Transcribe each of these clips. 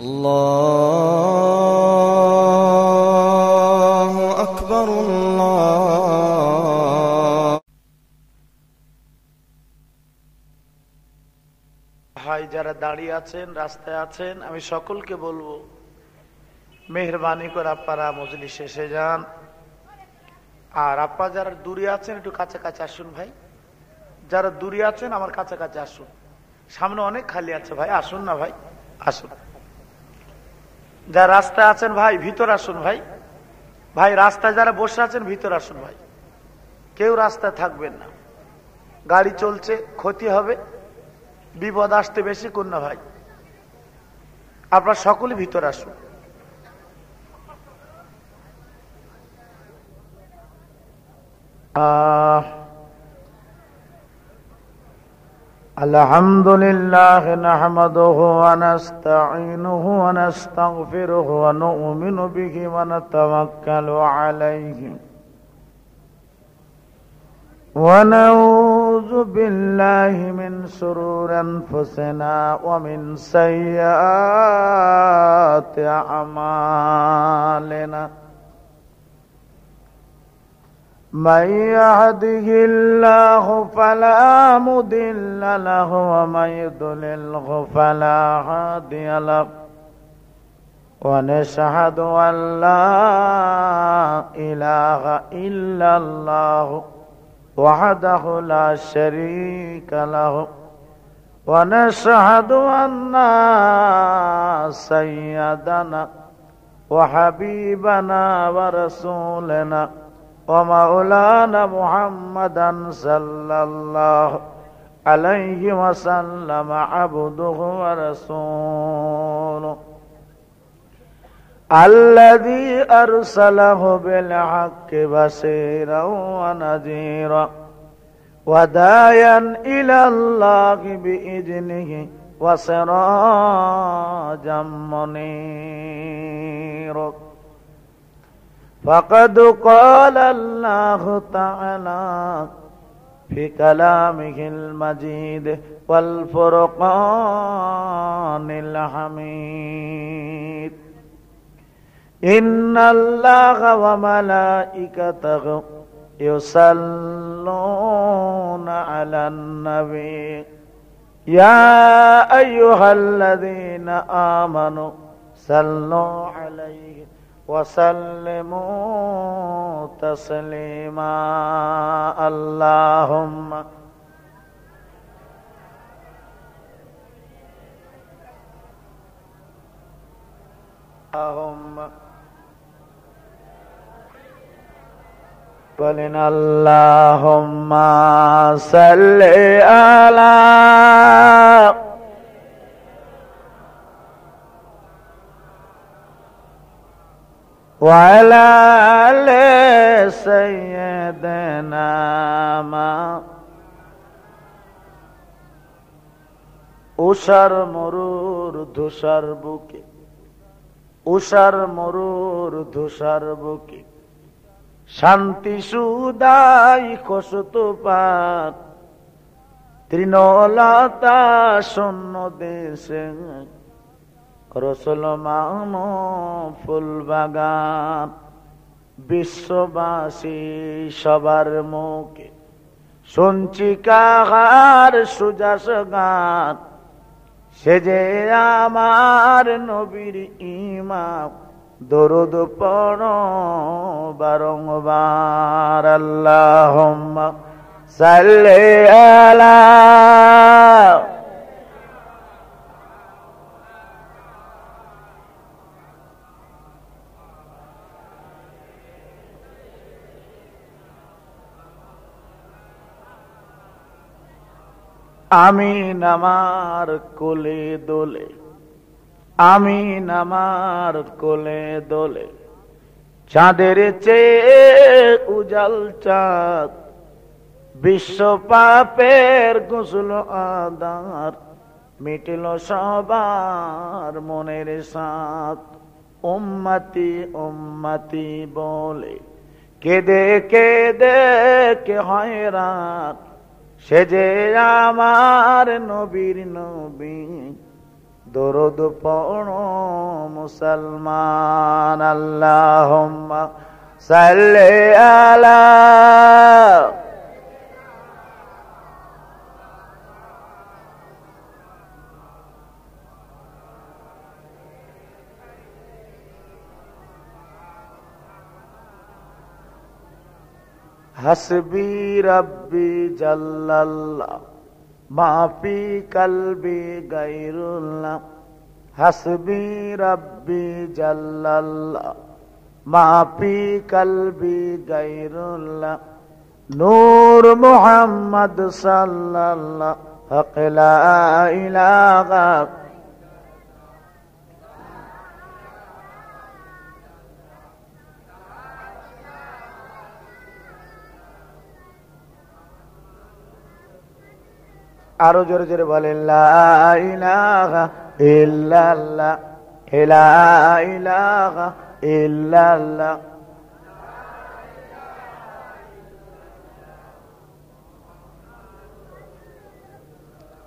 الله أكبر الله ভাই যারা দাঁড়িয়ে আছেন, রাস্তায় আছেন, আমি সকলকে বলবো মেহেরবানি করে আপনারা মজলিস এসে যান। আর আপনারা যারা দূরে আছেন একটু কাছাকাছি আসুন ভাই। যারা দূরে আছেন আমার কাছাকাছি আসুন, সামনে অনেক খালি আছে ভাই, আসুন না ভাই, আসুন। যারা রাস্তায় আছেন ভাই ভিতর আসুন ভাই। ভাই রাস্তায় যারা বসে আছেন ভিতর আসুন ভাই, কেউ রাস্তায় থাকবেন না, গাড়ি চলছে, ক্ষতি হবে, বিপদ আসতে বেশি কোন না ভাই, আপনারা সকলে ভিতর আসুন। আলহামদুলিল্লাহ নাহমাদুহু ওয়া নাস্তাঈনুহু ওয়া নাস্তাগফিরুহু ওয়া নু'মিনু বিহি ওয়া নাতাওয়াক্কালু আলাইহি ওয়া নাউযু বিল্লাহি মিন শুরুরি আনফুসিনা ওয়া মিন সাইয়্যাতি আমালিনা। من يهده الله فلا مضل له ومن يضلله فلا هادي له ونشهد أن لا إله إلا الله وحده لا شريك له ونشهد أن سيدنا وحبيبنا ورسولنا ومولانا محمدا صلى الله عليه وسلم عبده ورسوله الذي أرسله بالحق بشيرا ونذيرا وداعيا إلى الله بإذنه وسراجا منيرا. فقد قال الله تعالى في كلامه المجيد والفرقان الحميد إن الله وملائكته يصلون على النبي يا أيها الذين آمنوا صلوا عليه وسلموا تسليما. اللهم قلنا اللهم صل على وعلى آل سيدنا উষার মরুর ধূসর বুকে, উষার মরুর ধূসর বুকে শান্তি সুদাই কসুতপাত তৃণলতা শূন্য দেশে রসুল মামো ফুল বাগান। বিশ্ববাসী সবার মুখে শুনছি কাহার সুজাস গান, সে যে আমার নবীর ইমাম, দরুদ পড়ো বারংবার। আল্লাহুম্মা সাল্লি আলা আমিন আমার কোলে দোলে, আমিন আমার কোলে দোলে, চাঁদের চেয়ে উজাল চাঁদ, বিশ্ব পাপের গোসল আদার, মিটিল সবার মনের সাথ। উম্মতি উম্মতি বলে কেঁদে কেঁদে কে হয়রান, সে যে আমার নবীর নবী, দরুদ পড়ো মুসলমান আল্লাহুম্মা সাল্লি আলা হাসবি রাব্বি জাল্লাল্লাহ মাফি কলবি গায়রুল্লাহ হাসবি রাব্বি জাল্লাল্লাহ মাফি কলবি গায়রুল্লাহ নূর মুহাম্মদ সাল্লাল্লাহ হক লা ইলাহা আরো জোরে জোরে বলেন লা ইলাহা ইল্লাল্লাহ লা ইলাহা ইল্লাল্লাহ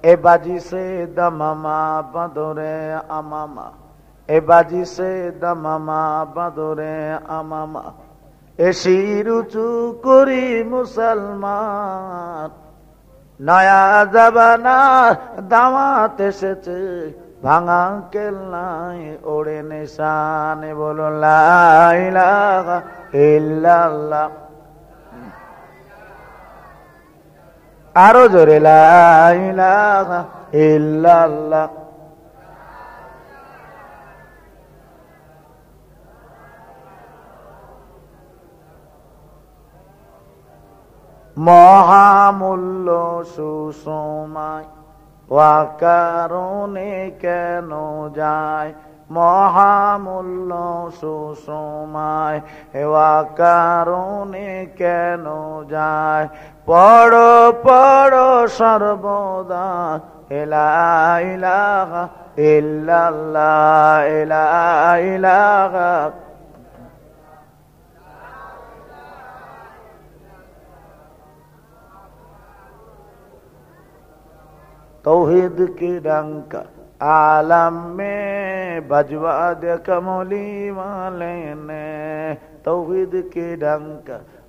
এ বাজি সে দমামা বদরে আমামা এ বাজি সে দমামা বদরে আমামা এ শির উঁচু করি মুসলমান নয়া জাবানা দাওয়াত এসেছে ভাঙা কেল্লাই ওড়ে নিশানে বলো লা ইলাহা ইল্লাল্লাহ আরো জোরে লা ইলাহা ইল্লাল্লাহ মহামূল্য সুসময় ওয়াকারণে কেন যায় মহামূল্য সুসময় ওয়াকারণে কেন যায় পড়ো পড়ো সর্বদা লা ইলাহা ইল্লাল্লাহ লা ইলাহা तौहीद की डंक आलम में बजवा दे कमली वाले ने तौहीद की डंक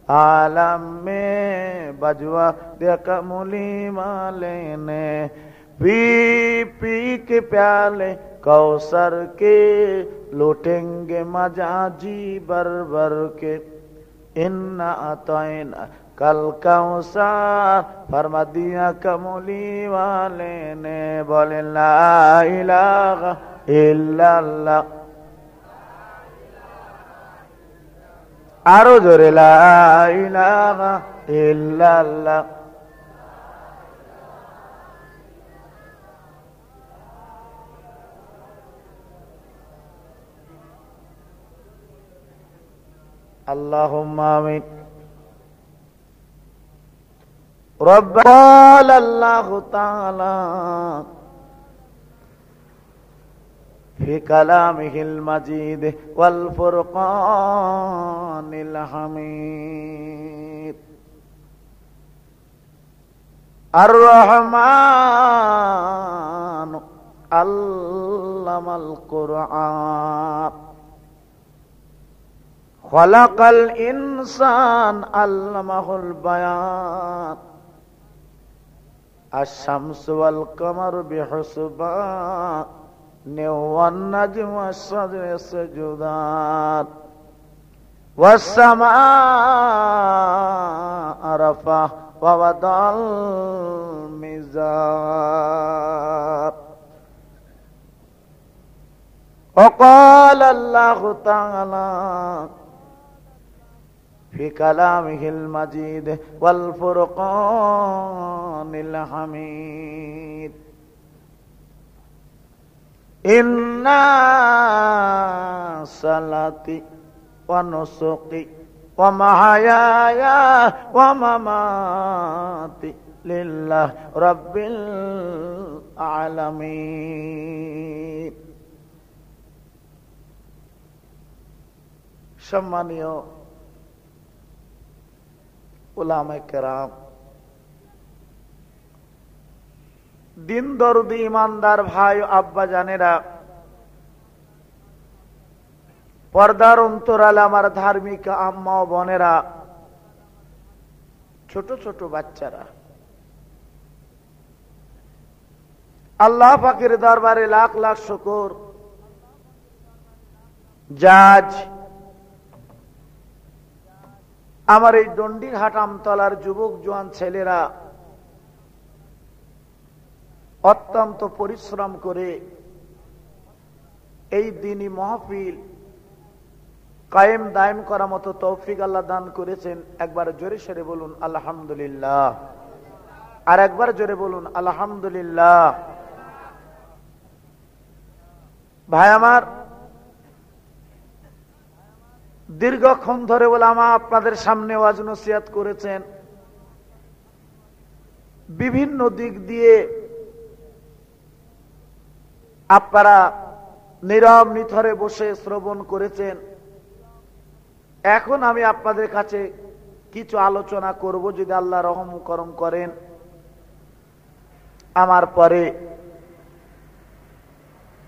आलम में बजवा दे कमली वाले ने पी पी के प्याले कौसर के लूटेंगे मजाजी बर बर के इन्ना अतैना कल कौसर फरमा दिया कमली वाले ने बोले ला इलाहा इल्लल्लाह आरो जोरे ला इलाहा इल्लल्लाह अल्लाहुम्मा आमीन रब्ब क़ाल अल्लाहु ताला फी कलामिहिल मजीद वल फुरक़ानिल हमीद अर्रहमान अल्लमल कुरआन खलक़ल इंसान अल्लमहुल बयान अश-शम्स वल कमर बिहुस्बान वन नज्म वश-शजर यसजुदान वस-समाअ रफ़अ व वदअल मिज़ान वक़ाल अल्लाहु तआला फी कलामिहिल मजीद वल फुरक़ानिल हमीद इन्ना सलाती व नुसुकी व महयाया व ममाती लिल्लाहि रब्बिल आलमीन। सम्मानीय उलामाए केराम, दिन दर्दी ईमानदार भाई आब्बा जानेरा, পর্দার অন্তরালে আমার ধার্মিক আম্মা ও বোনেরা, ছোট ছোট বাচ্চারা, আল্লাহ পাকের দরবারে লাখ লাখ শুকর। জাজ আমার এই ডন্ডিরহাট আমতলার যুবক জোয়ান ছেলেরা অত্যন্ত পরিশ্রম করে এই দিনই মাহফিল কায়েম দায়েম করার মতো তৌফিক আল্লাহ দান করেছেন। একবার জোরে সরে বলুন আলহামদুলিল্লাহ, আর একবার জোরে বলুন আলহামদুলিল্লাহ। ভাই আমার, দীর্ঘক্ষণ ধরে ওলামা আপনাদের সামনে ওয়াজ নসিহত করেছেন, বিভিন্ন দিক দিয়ে আপনারা নীরব নিথরে বসে শ্রবণ করেছেন। এখন আমি আপনাদের কাছে কিছু আলোচনা করব, যদি আল্লাহ রহম করম করেন। আমার পরে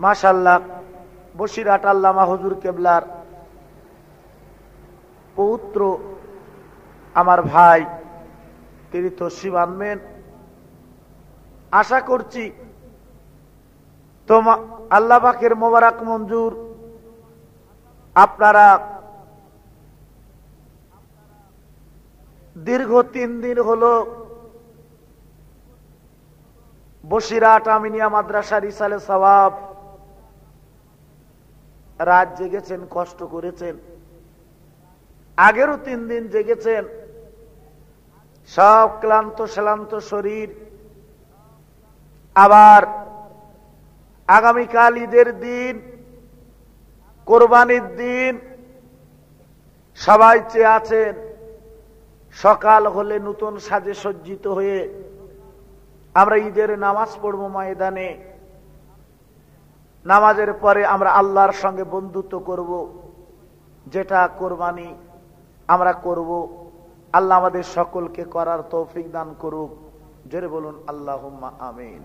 মাশাআল্লাহ বসিরহাট আল্লামা হুজুর কেবলার পৌত্র আমার ভাই, তিনি তশরিফ আনবেন। আশা করছি আল্লাহ পাকের মোবারক মঞ্জুর আপনারা দীর্ঘ 3 দিন হলো বসিরহাট আমিনিয়া মাদ্রাসার ইসালে সওয়াব রাত জেগেছেন, কষ্ট করেছেন। আগেরও 3 দিন জেগেছেন, সব ক্লান্ত শ্রান্ত শরীর। আবার আগামীকাল ঈদের দিন, কোরবানির দিন, সবাই চেয়ে আছেন সকাল হলে নতুন সাজে সজ্জিত হয়ে আমরা ঈদের নামাজ পড়ব ময়দানে। নামাজের পরে আমরা আল্লাহর সঙ্গে বন্ধুত্ব করব, যেটা কোরবানি আমরা করব। আল্লাহ আমাদের সকলকে করার তৌফিক দান করুক। জোরে বলুন আল্লাহুম্মা আমিন।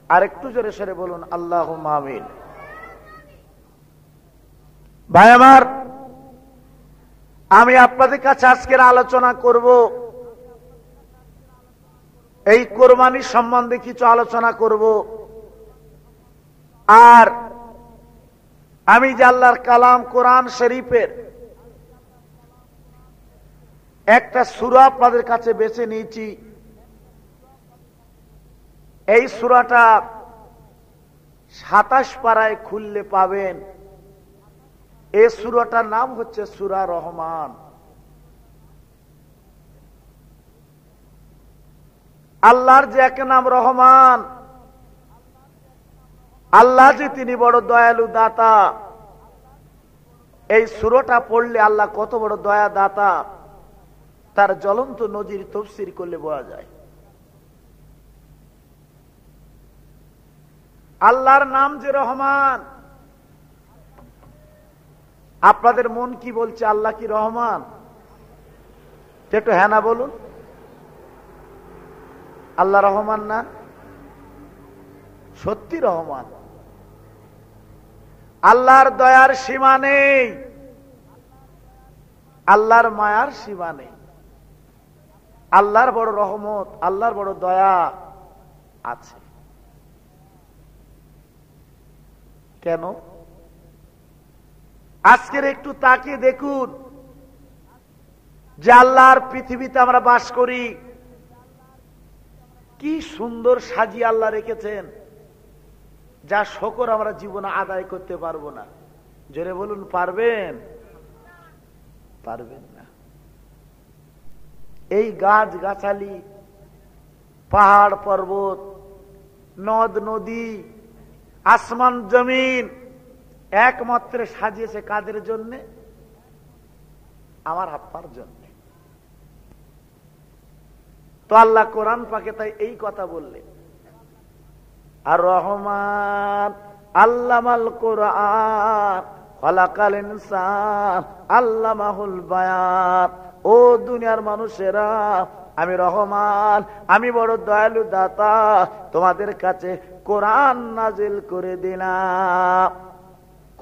আর একটু জোরে সরে বলুন আল্লাহুম্মা আমিন। ভাই আমার, আমি আপনাদের কাছে আজকের আলোচনা করব এই কোরবানি সম্বন্ধে কিছু আলোচনা করব। আর আমি যে আল্লাহর কালাম কোরআন শরীফের একটা সূরা আপনাদের কাছে বেছে নিয়েছি। এই সূরাটা 27 পারায় খুললে পাবেন। এই সূরাটার নাম হচ্ছে সূরা রহমান। আল্লাহর যে এক নাম রহমান, আল্লাহ যে তিনি বড় দয়ালু দাতা। এই সূরাটা পড়লে আল্লাহ কত বড় দয়া দাতা তার জ্বলন্ত নজির তাফসীর করলে বোঝা যায়। আল্লাহর নাম যে রহমান, আপনাদের মন কি বলছে? আল্লাহ কি রহমান? একটু হ্যাঁ না বলুন। আল্লাহ রহমান না? সত্যি রহমান। আল্লাহর দয়ার সীমা নেই, আল্লাহর মায়ার সীমা নেই। আল্লাহর বড় রহমত, আল্লাহর বড় দয়া আছে। কেন? আজকের একটু তাকিয়ে দেখুন যে আল্লাহর পৃথিবীতে আমরা বাস করি, কি সুন্দর সাজিয়ে আল্লাহ রেখেছেন, যা শকর আমরা জীবনে আদায় করতে পারবো না। জোরে বলুন পারবেন? পারবেন না। এই গাছ গাছালি, পাহাড় পর্বত, নদ নদী, আসমান জমিন একমাত্র সাজিয়েছে কাদের জন্য? আমার আপনার জন্য। তো আল্লাহ কোরআন পাকে তাই এই কথা বললেন, আর রহমান আল্লামাল কোরআন খলাকাল ইনসান আল্লামাহুল বায়ান। ও দুনিয়ার মানুষেরা, আমি রহমান, আমি বড় দয়ালু দাতা, তোমাদের কাছে কোরআন নাজিল করে দিলাম।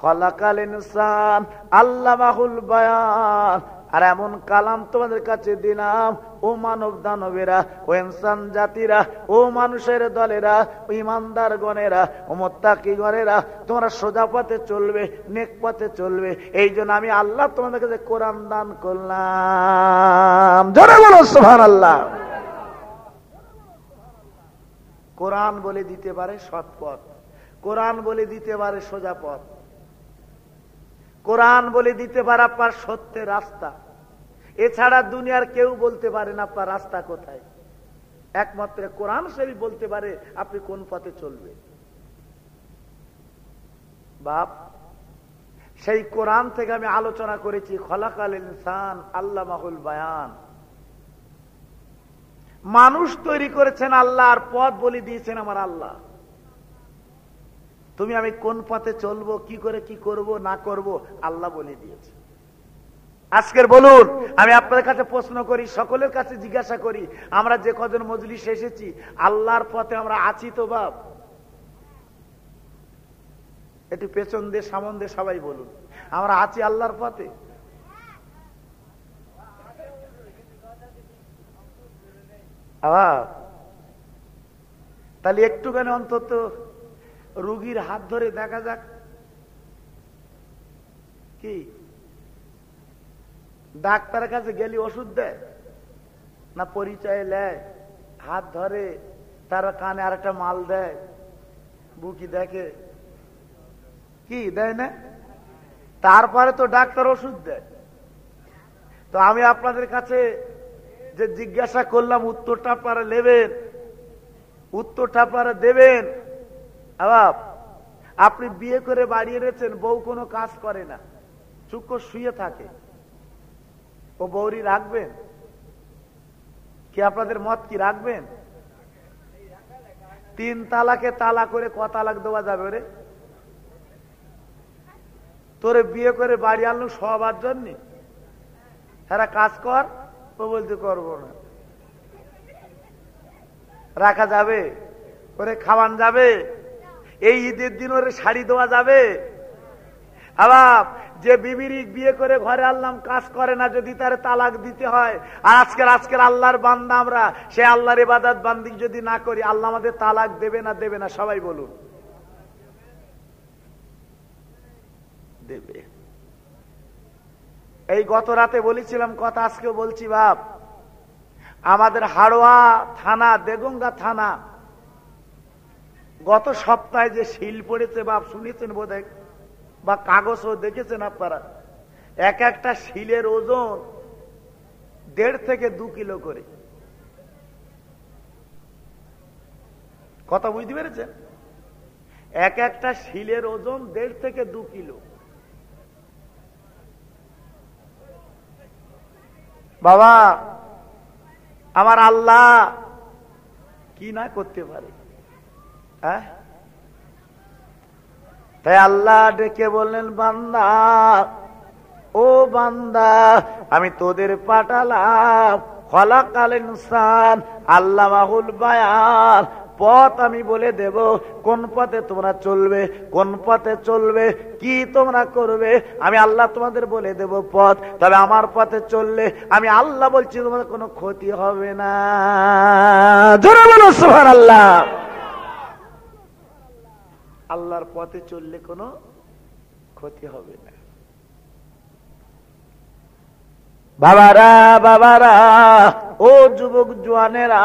খলাকাল ইনসান আল্লামাহুল বায়ান। আর এমন কালাম তোমাদের কাছে দিলাম ও মানব দানবেরা, ও ইনসান জাতিরা, ও মানুষের দলেরা, ও ইমানদার গণেরা, ও মুত্তাকি গণেরা, তোমরা সোজা পথে চলবে, নেক পথে চলবে। এই জন্য আমি আল্লাহ তোমাদের কাছে কোরআন দান করলাম। জোরে বলো সুবহানাল্লাহ। কোরআন বলে দিতে পারে সৎ পথ, কোরআন বলে দিতে পারে সোজা পথ, কোরআন বলে দিতে পারে আপনার সত্যের রাস্তা। এছাড়া দুনিয়ার কেউ বলতে পারে না আপনার রাস্তা কোথায়। একমাত্র কোরআন শরীফ বলতে পারে আপনি কোন পথে চলবেন। বাপ, সেই কোরআন থেকে আমি আলোচনা করেছি খলাকাল ইনসান আল্লামাহুল বায়ান। মানুষ তৈরি করেছেন আল্লাহ, আর পথ বলে দিয়েছেন আমার আল্লাহ। তুমি আমি কোন পথে চলবো, কি করে কি করব না করব আল্লাহ বলে দিয়েছে। আজকের বলুন, আমি আপনাদের কাছে প্রশ্ন করি, সকলের কাছে জিজ্ঞাসা করি, আমরা যে কজন মজলিসে এসেছি আল্লাহর পথে আমরা আছি তো বাপ? একটু পেছন দিয়ে সামন দিয়ে সবাই বলুন, আমরা আছি আল্লাহর পথে? তাহলে একটুখানি অন্তত রুগীর হাত ধরে দেখা যাক। কি ডাক্তারের কাছে গেলি ওষুধ দেয় না, পরিচয় নেয়, হাত ধরে, তার কানে আর একটা মাল দেয়, বুকি দেখে, কি দেয় না? তারপরে তো ডাক্তার ওষুধ দেয়। তো আমি আপনাদের কাছে যে জিজ্ঞাসা করলাম উত্তরটা আপনারা নেবেন, উত্তরটা আপনারা দেবেন। আপনি বিয়ে করে বাড়ি এনেছেন, বউ কোনো কাজ করে না, চুপ করে শুয়ে থাকে, ও বউরি রাখবেন কি? আপনাদের মত কি রাখবেন? 3 তালাকে তালা করে ক তালাক দেওয়া যাবে রে? তোরে বিয়ে করে বাড়ি আনলো সবার জন্য, হ্যাঁ কাজ কর, ও বলতে করবো না। রাখা যাবে? ওরে খাওয়ান যাবে? এই ঈদের দিন ওরে শাড়ি দেওয়া যাবে? আবার যে বিবির বিয়ে করে ঘরে আনলাম কাজ করে না, যদি তার তালাক দিতে হয়, আর আজকের আল্লাহর বান্দা আমরা, সে আল্লাহর ইবাদত বান্দি যদি না করি, আল্লাহ আমাদের তালাক দেবে না দেবে না? সবাই বলুন দেবে। এই গত রাতে বলেছিলাম কথা, আজকেও বলছি বাপ, আমাদের হাড়োয়া থানা, দেগঙ্গা থানা, গত সপ্তাহে যে সিল পড়েছে বাপ, শুনেছেন বোধহয় বা কাগজও দেখেছেন আপনারা। এক একটা শিলের ওজন 1.5 থেকে 2 কিলো করে। কথা বুঝতে পেরেছেন? এক একটা শিলের ওজন 1.5 থেকে 2 কিলো। বাবা, আমার আল্লাহ কি না করতে পারে? হ্যাঁ, তাই আল্লাহ ডেকে বললেন, বান্দা, ও বান্দা, আমি তোদের পাঠালাম খলাকাল ইনসান আল্লামাহুল বায়ান। পথ আমি বলে দেব, কোন পথে তোমরা চলবে, কোন পথে চলবে, কি তোমরা করবে, আমি আল্লাহ তোমাদের বলে দেব পথ। তবে আমার পথে চললে আমি আল্লাহ বলছি তোমাদের কোনো ক্ষতি হবে না। জোরে বলো সুবহানাল্লাহ। আল্লাহর পথে চললে কোনো ক্ষতি হবে না। বাবারা, বাবারা, ও যুবক জওয়ানেরা,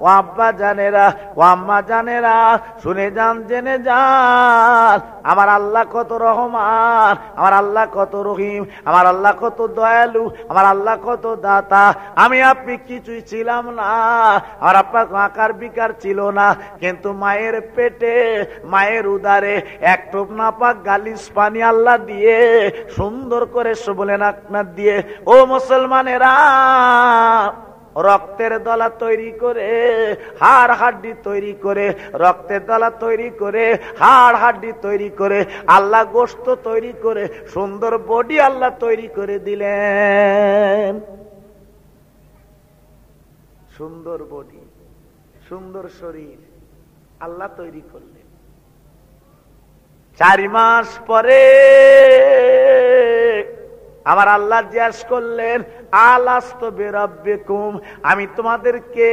ও আব্বা জানেরা, ও আম্মা জানেরা, শুনে যান, জেনে যান, আমার আল্লাহ কত রহমান, আমার আল্লাহ কত রহিম, আমার আল্লাহ কত দয়ালু, আমার আল্লাহ কত দাতা। আমি আপনি কিছুই ছিলাম না, আর আপনার আকার বিকার ছিল না, কিন্তু মায়ের পেটে, মায়ের উদারে এক টোপ নাপাক গালিস পানি আল্লাহ দিয়ে সুন্দর করে বলেন আপনার দিয়ে, ও মুসলমানেরা, রক্তের দলা তৈরি করে, হাড় হাড্ডি তৈরি করে, রক্তের দলা তৈরি করে, হাড় হাড্ডি তৈরি করে, আল্লাহ গোশত তৈরি করে, সুন্দর বডি আল্লাহ তৈরি করে দিলেন। সুন্দর বডি, সুন্দর শরীর আল্লাহ তৈরি করলেন। 4 মাস পরে আমার আল্লাহ জিজ্ঞাসা করলেন, আলাস্তু বিরাব্বিকুম, আমি তোমাদেরকে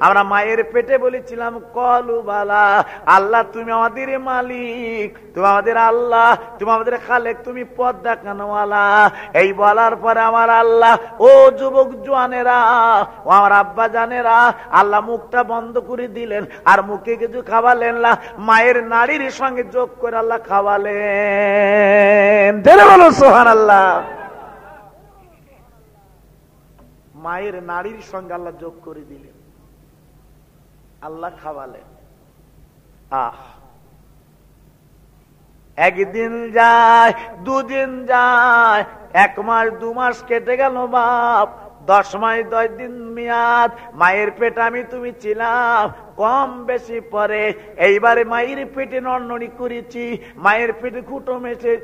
আমরা মায়ের পেটে বলেছিলাম কলু বালা, আল্লাহ তুমি আমাদের মালিক, তুমি আমাদের আল্লাহ, তুমি আমাদের খালেক, তুমি পথ দেখানোওয়ালা। এই বলার পরে আমার আল্লাহ, ও যুবক জওয়ানেরা, ও আমার আব্বা জানেরা, আল্লাহ মুখটা বন্ধ করে দিলেন, আর মুখে কিছু খাওয়ালেন না, মায়ের নাড়ির সঙ্গে যোগ করে আল্লাহ খাওয়ালেন। বলো সুবহানাল্লাহ। মায়ের নারীর সঙ্গে আল্লাহ যোগ করে দিলেন, আল্লাহ খাওয়ালেন। একদিন যায়, 2 দিন যায়, 1 মাস 2 মাস কেটে গেল বাপ, 10 মাস 10 দিন মেয়াদ মায়ের পেটে আমি তুমি ছিলাম। কম বেশি পরে এইবারে মায়ের পেটে নড়নড়ি করেছি, মায়ের পেটে খুঁটো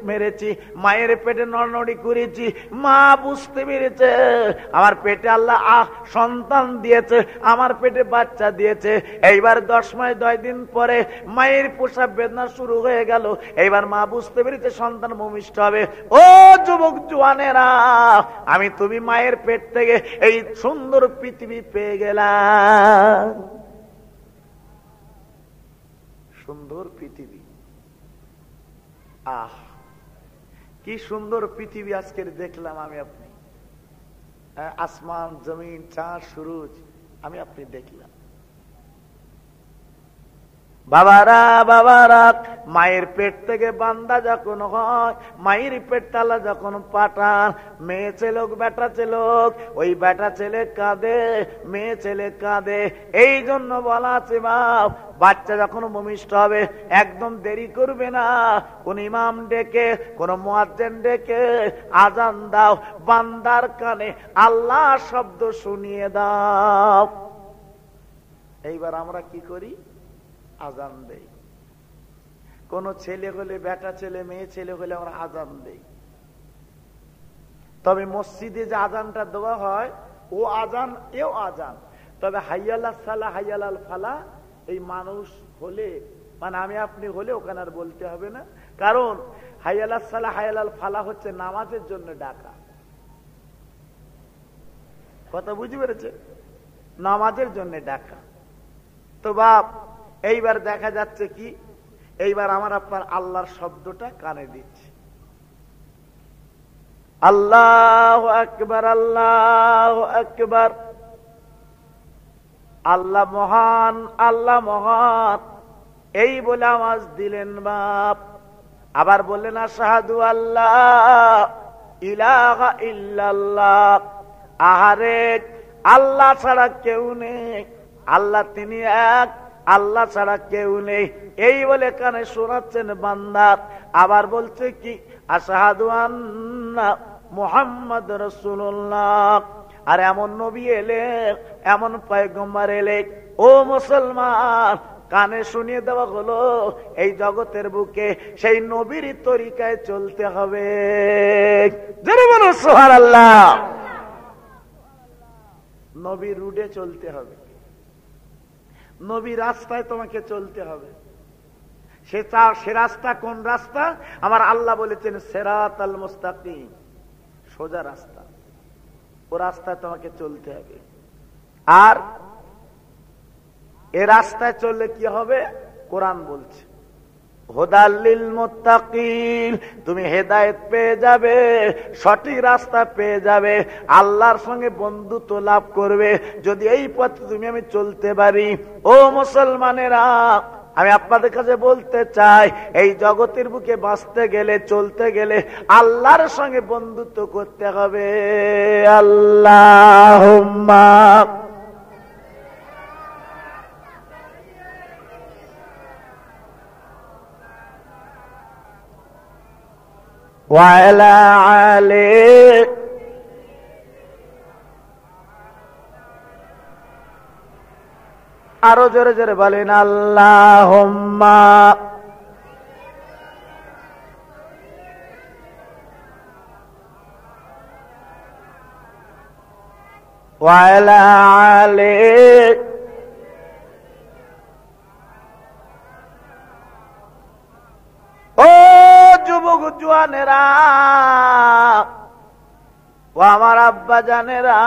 মেরেছি, মায়ের পেটে নড়নড়ি করেছি। মা বুঝতে পেরেছে আমার পেটে আল্লাহ সন্তান দিয়েছে, আমার পেটে বাচ্চা দিয়েছে। এইবার 10 মাস 10 দিন পরে মায়ের প্রসব বেদনা শুরু হয়ে গেল। এইবার মা বুঝতে পেরেছে সন্তান ভূমিষ্ঠ হবে। ও যুবক জওয়ানেরা, আমি তুমি মায়ের পেট থেকে এই সুন্দর পৃথিবী পেয়ে গেলাম। সুন্দর পৃথিবী, কি সুন্দর পৃথিবী আজকের দেখলাম আমি আপনি। আসমান, জমিন, চাঁদ, সূরজ আমি আপনি দেখলাম। বাবারা বাবারা, মায়ের পেট থেকে বান্দা যখন হয়, মায়ের পেট তালা যখন পাঠান, মেয়ে ছেলে হোক বেটা ছেলে হোক, ওই বেটা ছেলে কাঁদে, মেয়ে ছেলে কাঁদে। এই জন্য বলা আছে বাপ, বাচ্চা যখন ভূমিষ্ঠ হবে একদম দেরি করবে না, কোন ইমাম ডেকে, কোন মুয়াজ্জিন ডেকে আজান দাও, বান্দার কানে আল্লাহ শব্দ শুনিয়ে দাও। এইবার আমরা কি করি? আজান দেই। কোন ছেলে হলে, বেটা ছেলে, মেয়ে ছেলে হলে আমরা আজান দেই। তবে মসজিদে যে আজানটা দেওয়া হয় ও আজান, এও আজান। তবে হাইয়ালাস সালাহ হাইয়ালাল ফালা এই মানুষ হলে, মানে আমি আপনি হলে ওখানে আর বলতে হবে না, কারণ হাইয়ালাস সালাহ হাইয়ালাল ফালা হচ্ছে নামাজের জন্য ডাকা। কথা বুঝতে পেরেছে? নামাজের জন্য ডাকা। তো বাপ, এইবার দেখা যাচ্ছে কি, এইবার আমার আপনার আল্লাহর শব্দটা কানে দিচ্ছে। আল্লাহু আকবার, আল্লাহু আকবার, আল্লাহ মহান, আল্লাহ মহান, এই বলে আওয়াজ দিলেন বাপ। আবার বললেন আশহাদু আল্লাহ ইলাহা ইল্লাল্লাহ, আহারে আল্লাহ ছাড়া কেউ নেই, আল্লাহ তিনি এক, আল্লাহ ছাড়া কেউ নেই, এই বলে কানে শোনাচ্ছেন বান্দা। আবার বলছে কি, আশহাদু আন্না মুহাম্মদ রাসূলুল্লাহ। আর এমন নবী এলে, এমন পয়গম্বর এলে, ও মুসলমান, কানে শুনিয়ে দেওয়া হলো এই জগতের বুকে সেই নবীর তরিকায় চলতে হবে। জোরে বলো সুবহানাল্লাহ। নবীর রুটে চলতে হবে, নবী রাস্তায় তোমাকে চলতে হবে। সে রাস্তা কোন রাস্তা? আমার আল্লাহ বলেছেন সিরাতাল মুস্তাকিম, সোজা রাস্তা। ও রাস্তায় তোমাকে চলতে হবে। আর এ রাস্তায় চললে কি হবে? কোরআন বলছে হুদাল লিল মুত্তাকিন, তুমি হেদায়েত পেয়ে যাবে, সঠিক রাস্তা পেয়ে যাবে, আল্লাহর সঙ্গে বন্ধুত্ব লাভ করবে যদি এই পথে তুমি আমি চলতে পারি। ও মুসলমানেরা, আমি আপনাদের কাছে বলতে চাই, এই জগতের বুকে বাঁচতে গেলে, চলতে গেলে আল্লাহর সঙ্গে বন্ধুত্ব করতে হবে। আল্লাহুম্মা ওয়া আলা আলি আরো জোরে জোরে বলেন আল্লাহুম্মা ওয়া আলা আলি ও নৌজওয়ানেরা, ও আমার আব্বা জানেরা,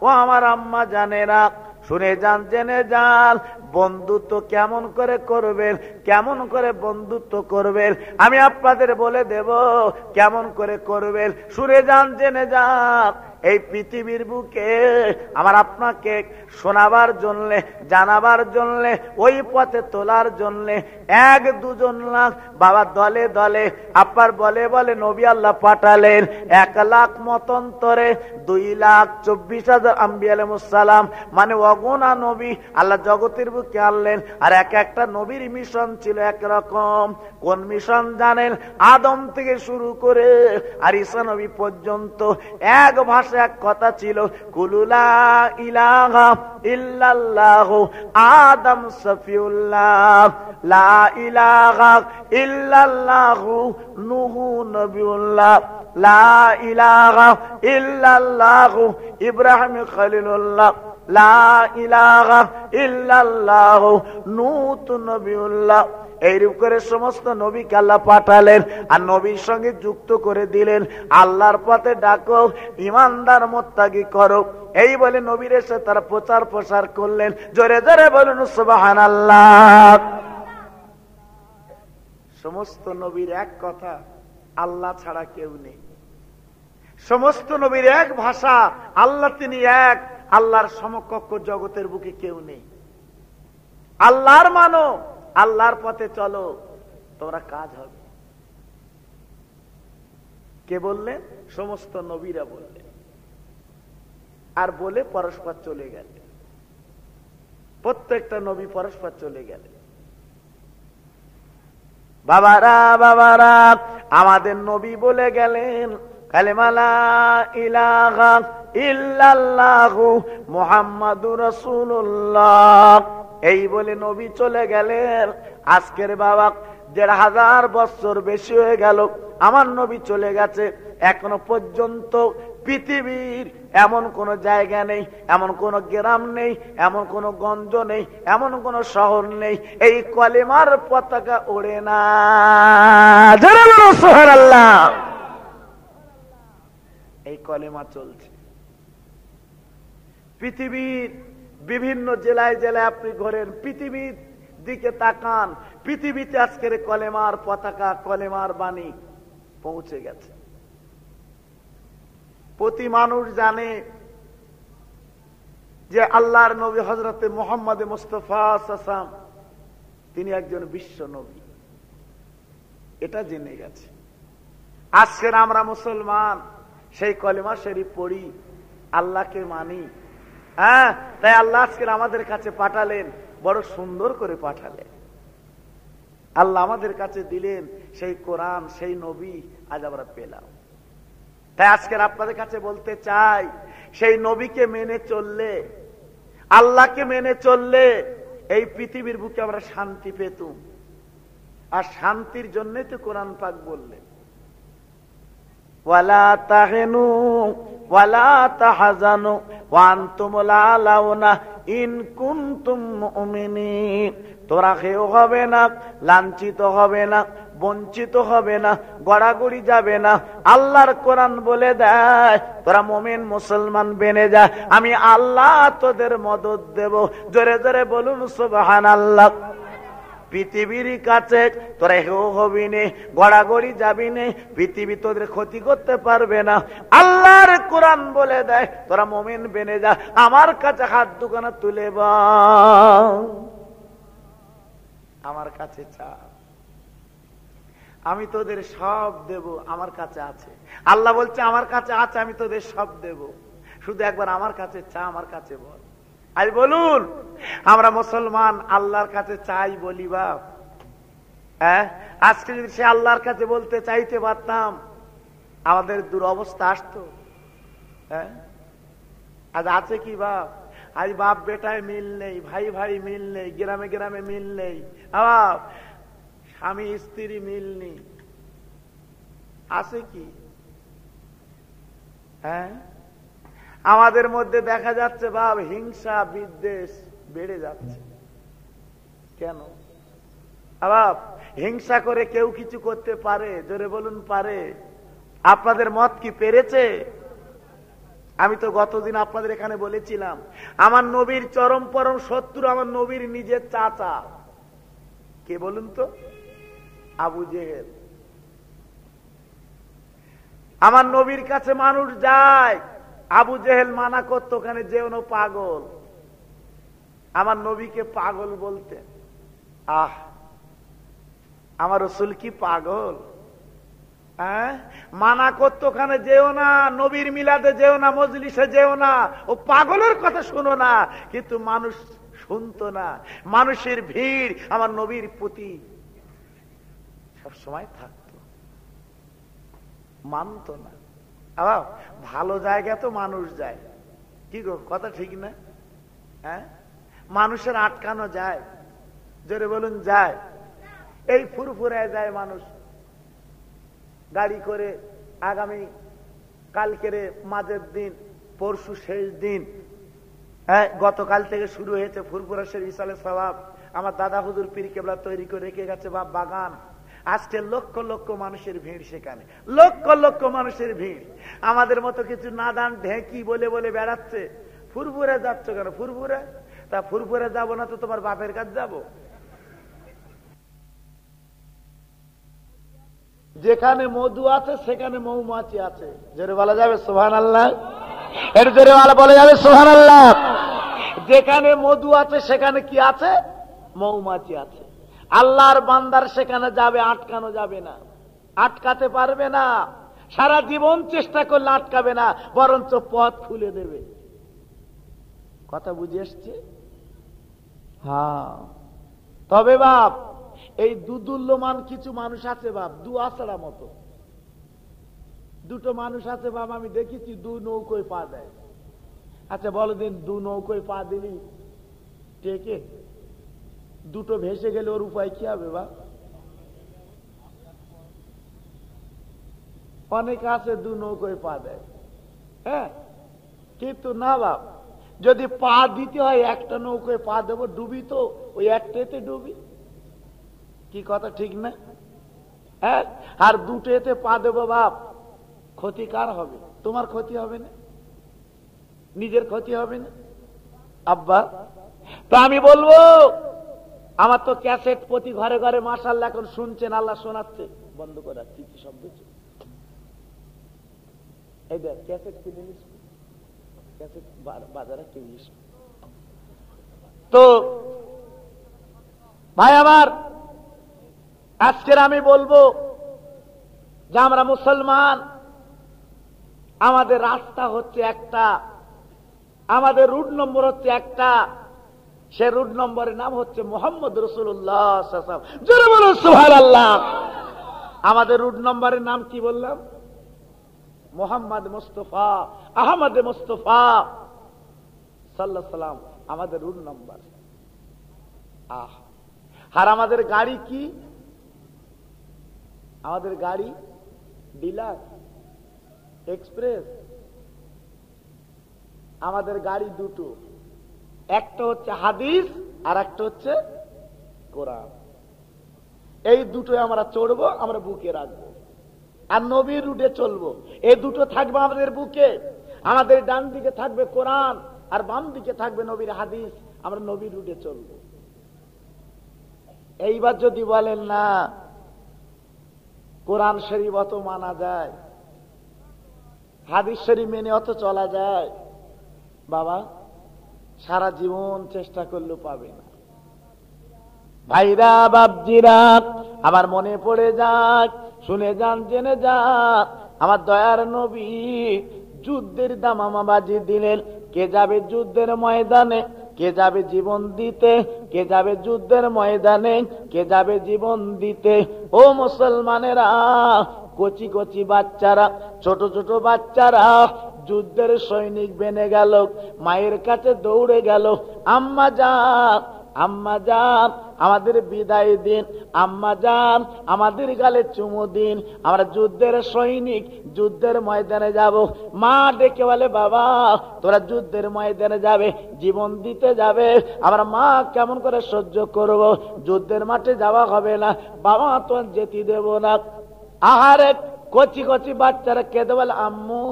ও আমার আম্মা জানেরা, শুনে যান, জেনে যান, বন্ধুত্ব কেমন করে করবেন, কেমন করে বন্ধুত্ব করবেন আমি আপনাদের বলে দেব কেমন করে করবেন। শুনে যান, জেনে যান। এই পৃথিবীর বুকে আমার আপনাকে শোনাবার জন্য, জানাবার জন্য, ওই পথে তোলার জন্য এক দুজন লাখ বাবা দলে দলে আপনার বলে বলে নবী আল্লাহ পাঠালেন। 1 লাখ মতন্তরে 2,24,000 আম্বিয়া আলাইহিস সালাম, মানে অগণা নবী আল্লাহ জগতের বুকে আনলেন। আর এক একটা নবীর মিশন ছিল একরকম। কোন মিশন জানেন? আদম থেকে শুরু করে আর ঈসা নবী পর্যন্ত এক ভাষা, এক কথা ছিল, কুলু লা ইলাহা ইল্লাল্লাহ আদম সফিউল্লাহ, লা ইলাহা ইল্লাল্লাহ নূহু নবিউল্লাহ, লা ইলাহা ইল্লাল্লাহ ইব্রাহিম খলিলুল্লাহ, লা ইলাহা ইল্লাল্লাহ নূহ নবিউল্লাহ। এইরূপ করে সমস্ত নবীকে আল্লাহ পাঠালেন আর নবীর সঙ্গে যুক্ত করে দিলেন, আল্লাহর পথে ডাকো, ইমানদার মুত্তাকি করো। এই বলে নবীর এসে তারা প্রচার প্রসার করলেন। জোরে জোরে বলুন সুবহানাল্লাহ। সমস্ত নবীর এক কথা, আল্লাহ ছাড়া কেউ নেই। সমস্ত নবীর এক ভাষা, আল্লাহ তিনি এক, আল্লাহর সমকক্ষ জগতের বুকে কেউ নেই। আল্লাহর মানো, আল্লাহর পথে চলো, তোমরা কাজ হবে। কে বললেন? সমস্ত নবীরা বললেন। আর বলে পরস্পর চলে গেলেন। প্রত্যেকটা নবী পরস্পর চলে গেলেন। বাবারা বাবারা, আমাদের নবী বলে গেলেন কালেমা লা ইলাহা ইল্লাল্লাহু মুহাম্মাদুর রাসূলুল্লাহ। এই বলে নবী চলে গেলেন। আজকের বাবা 1,500 বছর বেশি হয়ে গেল আমার নবী চলে গেছে। এখনো পর্যন্ত পৃথিবীর এমন কোন জায়গা নেই, এমন কোন গ্রাম নেই, এমন কোন গঞ্জ নেই, এমন কোন শহর নেই এই কলেমার পতাকা ওড়ে না। সুবহানাল্লাহ। এই কলেমা চলছে পৃথিবীর বিভিন্ন জেলায় জেলায়। আপনি ঘোরেন, পৃথিবীর দিকে তাকান, পৃথিবীতে আজকের কলেমার পতাকা, কলেমার বাণী পৌঁছে গেছে। প্রতি মানুষ জানে যে আল্লাহর নবী হযরতে মুহাম্মদ মুস্তাফা সাল্লাল্লাহু, তিনি একজন বিশ্ব নবী, এটা জেনে গেছে। আজকের আমরা মুসলমান, সেই কলেমা শরীফ পড়ি, আল্লাহকে মানি। হ্যাঁ, তাই আল্লাহ আজকের আমাদের কাছে পাঠালেন, বড় সুন্দর করে পাঠালেন। আল্লাহ আমাদের কাছে দিলেন সেই কোরআন, সেই নবী আজ আমরা পেলাম। তাই আজকের আপনাদের কাছে বলতে চাই, সেই নবীকে মেনে চললে, আল্লাহকে মেনে চললে এই পৃথিবীর বুকে আমরা শান্তি পেতুম। আর শান্তির জন্যই তো কোরআন পাক বললেন, ওয়ালা তাহিনু ওয়ালা তাহজানু ওয়া আনতুমুল আলাউনা ইন কুনতুম মুমিনিন। তোরা কেউ হবে না, লাঞ্ছিত হবে না, বঞ্চিত হবে না, গড়াগড়ি যাবে না। আল্লাহর কোরআন বলে দেয়, তোরা মুমিন মুসলমান বেনে যা, আমি আল্লাহ তোদের মদদ দেব। জোরে জোরে বলুন সুবহানাল্লাহ। পৃথিবীর কাছে তোরা হেও হবি নে, গড়াগড়ি যাবি নে, পৃথিবী তোদের ক্ষতি করতে পারবে না। আল্লাহর কোরআন বলে দেয়, তোরা মুমিন বেনে যা, আমার কাছে হাত দুখানা তুলে বা, আমার কাছে চা, আমি তোদের সব দেব, আমার কাছে আছে। আল্লাহ বলছে আমার কাছে আছে, আমি তোদের সব দেব, শুধু একবার আমার কাছে চা, আমার কাছে বল। আজ বলুন, আমরা মুসলমান আল্লাহর কাছে চাই বলি বা? হ্যাঁ, আজকে যদি সে আল্লাহর কাছে বলতে চাইতে পারতাম, আমাদের দুরবস্থা আসতো? হ্যাঁ, আজ আছে কি বাপ? আজ বাপ বেটায় মিল নেই, ভাই ভাই মিল নেই, গ্রামে গ্রামে মিল নেই, আবার স্বামী স্ত্রী মিল নেই, আছে কি? হ্যাঁ, আমাদের মধ্যে দেখা যাচ্ছে বাপ হিংসা বিদ্বেষ বেড়ে যাচ্ছে। কেন বাপ? হিংসা করে কেউ কিছু করতে পারে? জোরে বলুন, পারে? আপনাদের মত কি পেরেছে? আমি তো গতদিন আপনাদের এখানে বলেছিলাম, আমার নবীর চরম পরম শত্রু আমার নবীর নিজের চাচা। কে বলুন তো? আবু জেহেল। আমার নবীর কাছে মানুষ যায়, আবু জেহেল মানা করতো, ওখানে যেও না, পাগল। আমার নবীকে পাগল বলতেন। আহ, আমার রাসূল কি পাগল? হ্যাঁ, মানা করতো, ওখানে যেও না, নবীর মিলাদে যেও না, মজলিসে যেও না, ও পাগলের কথা শুনো না। কিন্তু মানুষ শুনতো না। মানুষের ভিড় আমার নবীর প্রতি সব সময় থাকতো, মানতো না। আবার ভালো জায়গা তো মানুষ যায়, কি গো, কথা ঠিক না? হ্যাঁ, মানুষের আটকানো যায়? জোরে বলুন, যায়। এই ফুরফুরায় যায় মানুষ গাড়ি করে, আগামী কালকের মাঝের দিন, পরশু শেষ দিন। হ্যাঁ, গতকাল থেকে শুরু হয়েছে ফুরফুরা শরীফ ইসালে সওয়াব। আমার দাদা হুজুর পীর কেবলা তৈরি করে রেখে গেছে বাগান। আজকে লক্ষ লক্ষ মানুষের ভিড়, সেখানে লক্ষ লক্ষ মানুষের ভিড়। আমাদের মতো কিছু নাদান ঢেঁকি বলে বলে বেড়াচ্ছে, ফুরফুরে যাচ্ছ কেন? ফুরফুরে? তা ফুরফুরে যাবো না তো তোমার বাপের কাছে যাবো? যেখানে মধু আছে সেখানে মৌমাছি আছে। জোরে বলা যাবে সুবহানাল্লাহ? এর জোরে বলা যাবে সুবহানাল্লাহ? যেখানে মধু আছে সেখানে কি আছে? মৌমাছি আছে। আল্লাহর বান্দার সেখানে যাবে, আটকানো যাবে না, আটকাতে পারবে না। সারা জীবন চেষ্টা করলে আটকাবে না, বরঞ্চ পথ খুলে দেবে। কথা বুঝে এসছে? হ্যাঁ। তবে বাপ, এই দুদুল্যমান কিছু মানুষ আছে বাপ, দু আছড়া মতো দুটো মানুষ আছে বাপ, আমি দেখেছি দু নৌকোয় পা দেয়। আচ্ছা বলো দিন, দু নৌকোয় পা দিলি টেকে, দুটো ভেসে গেলে ওর উপায় কি হবে বাপ? অনেক আছে দু নৌকোয় পা দেয়, হ্যাঁ, কিন্তু না বাপ, যদি পা দিতে হয় একটা নৌকোয় পা দেবো, ডুবি তো ওই একটাতে ডুবি। কি কথা ঠিক না? হ্যাঁ, আর দুটোতে পা দেবো বাপ, ক্ষতি কার হবে? তোমার ক্ষতি হবে না? নিজের ক্ষতি হবে না? আব্বা, তো আমি বলবো, আমার তো ক্যাসেট প্রতি ঘরে ঘরে মাশাআল্লাহ এখন শুনছেন, আল্লাহ শোনাচ্ছে। বন্ধ করে কি কি শব্দ, এই দেখ ক্যাসেট কিনে নিস, ক্যাসেট বাজারে কিনে নিস। তো ভাই আমার, আজকের আমি বলবো যে আমরা মুসলমান, আমাদের রাস্তা হচ্ছে একটা, আমাদের রুট নম্বর হচ্ছে একটা, সে রুট নম্বরের নাম হচ্ছে মুহাম্মদ রাসূলুল্লাহ সাল্লাল্লাহু আলাইহি ওয়াসাল্লাম। জোরে বলুন সুবহানাল্লাহ। আমাদের রুট নম্বরের নাম কি বললাম? মুহাম্মদ মুস্তাফা আহমদ মুস্তাফা সাল্লাল্লাহু আলাইহি ওয়াসাল্লাম আমাদের রুট নম্বর। আর আমাদের গাড়ি কি? আমাদের গাড়ি ডিলার, এক্সপ্রেস। আমাদের গাড়ি দুটো, একটা হচ্ছে হাদিস আর একটা হচ্ছে কোরআন। এই দুটোই আমরা চড়বো, আমরা বুকে রাখবো, আর নবীর রুটে চলবো। এই দুটো থাকবে আমাদের বুকে। আমাদের ডান দিকে থাকবে কোরআন আর বাম দিকে থাকবে নবীর হাদিস। আমরা নবীর রুটে চলবো। এইবার যদি বলেন না কোরআন শরীফ অত মানা যায়, হাদিস শরীফ মেনে অত চলা যায়, বাবা সারা জীবন চেষ্টা করলেও পাবে না। ভাইরা বাপজিরা, আমার মনে পড়ে যাক, শুনে যান, জেনে যান, আমার দয়ার নবী যুদ্ধের দামামাবাজি দিলেন। কে যাবে যুদ্ধের ময়দানে, কে যাবে জীবন দিতে, কে যাবে যুদ্ধের ময়দানে, কে যাবে জীবন দিতে। ও মুসলমানেরা, কচি কচি বাচ্চারা, ছোট ছোট বাচ্চারা যুদ্ধের সৈনিক বেনে গেল, মায়ের কাছে দৌড়ে গেল, আম্মা যান আম্মা জান আমাদের বিদায় দিন, আম্মা জান আমাদের গালে চুমু দিন, আমরা যুদ্ধের সৈনিক, যুদ্ধের ময়দানে যাব। মা ডেকে বলে বাবা তোরা যুদ্ধের ময়দানে যাবে, জীবন দিতে যাবে, আমরা মা কেমন করে সহ্য করব, যুদ্ধের মাঠে যাওয়া হবে না, বাবা তো যেতে দেব না। আহারে কচি কচি বাচ্চারা কেঁদে বলে আম্মু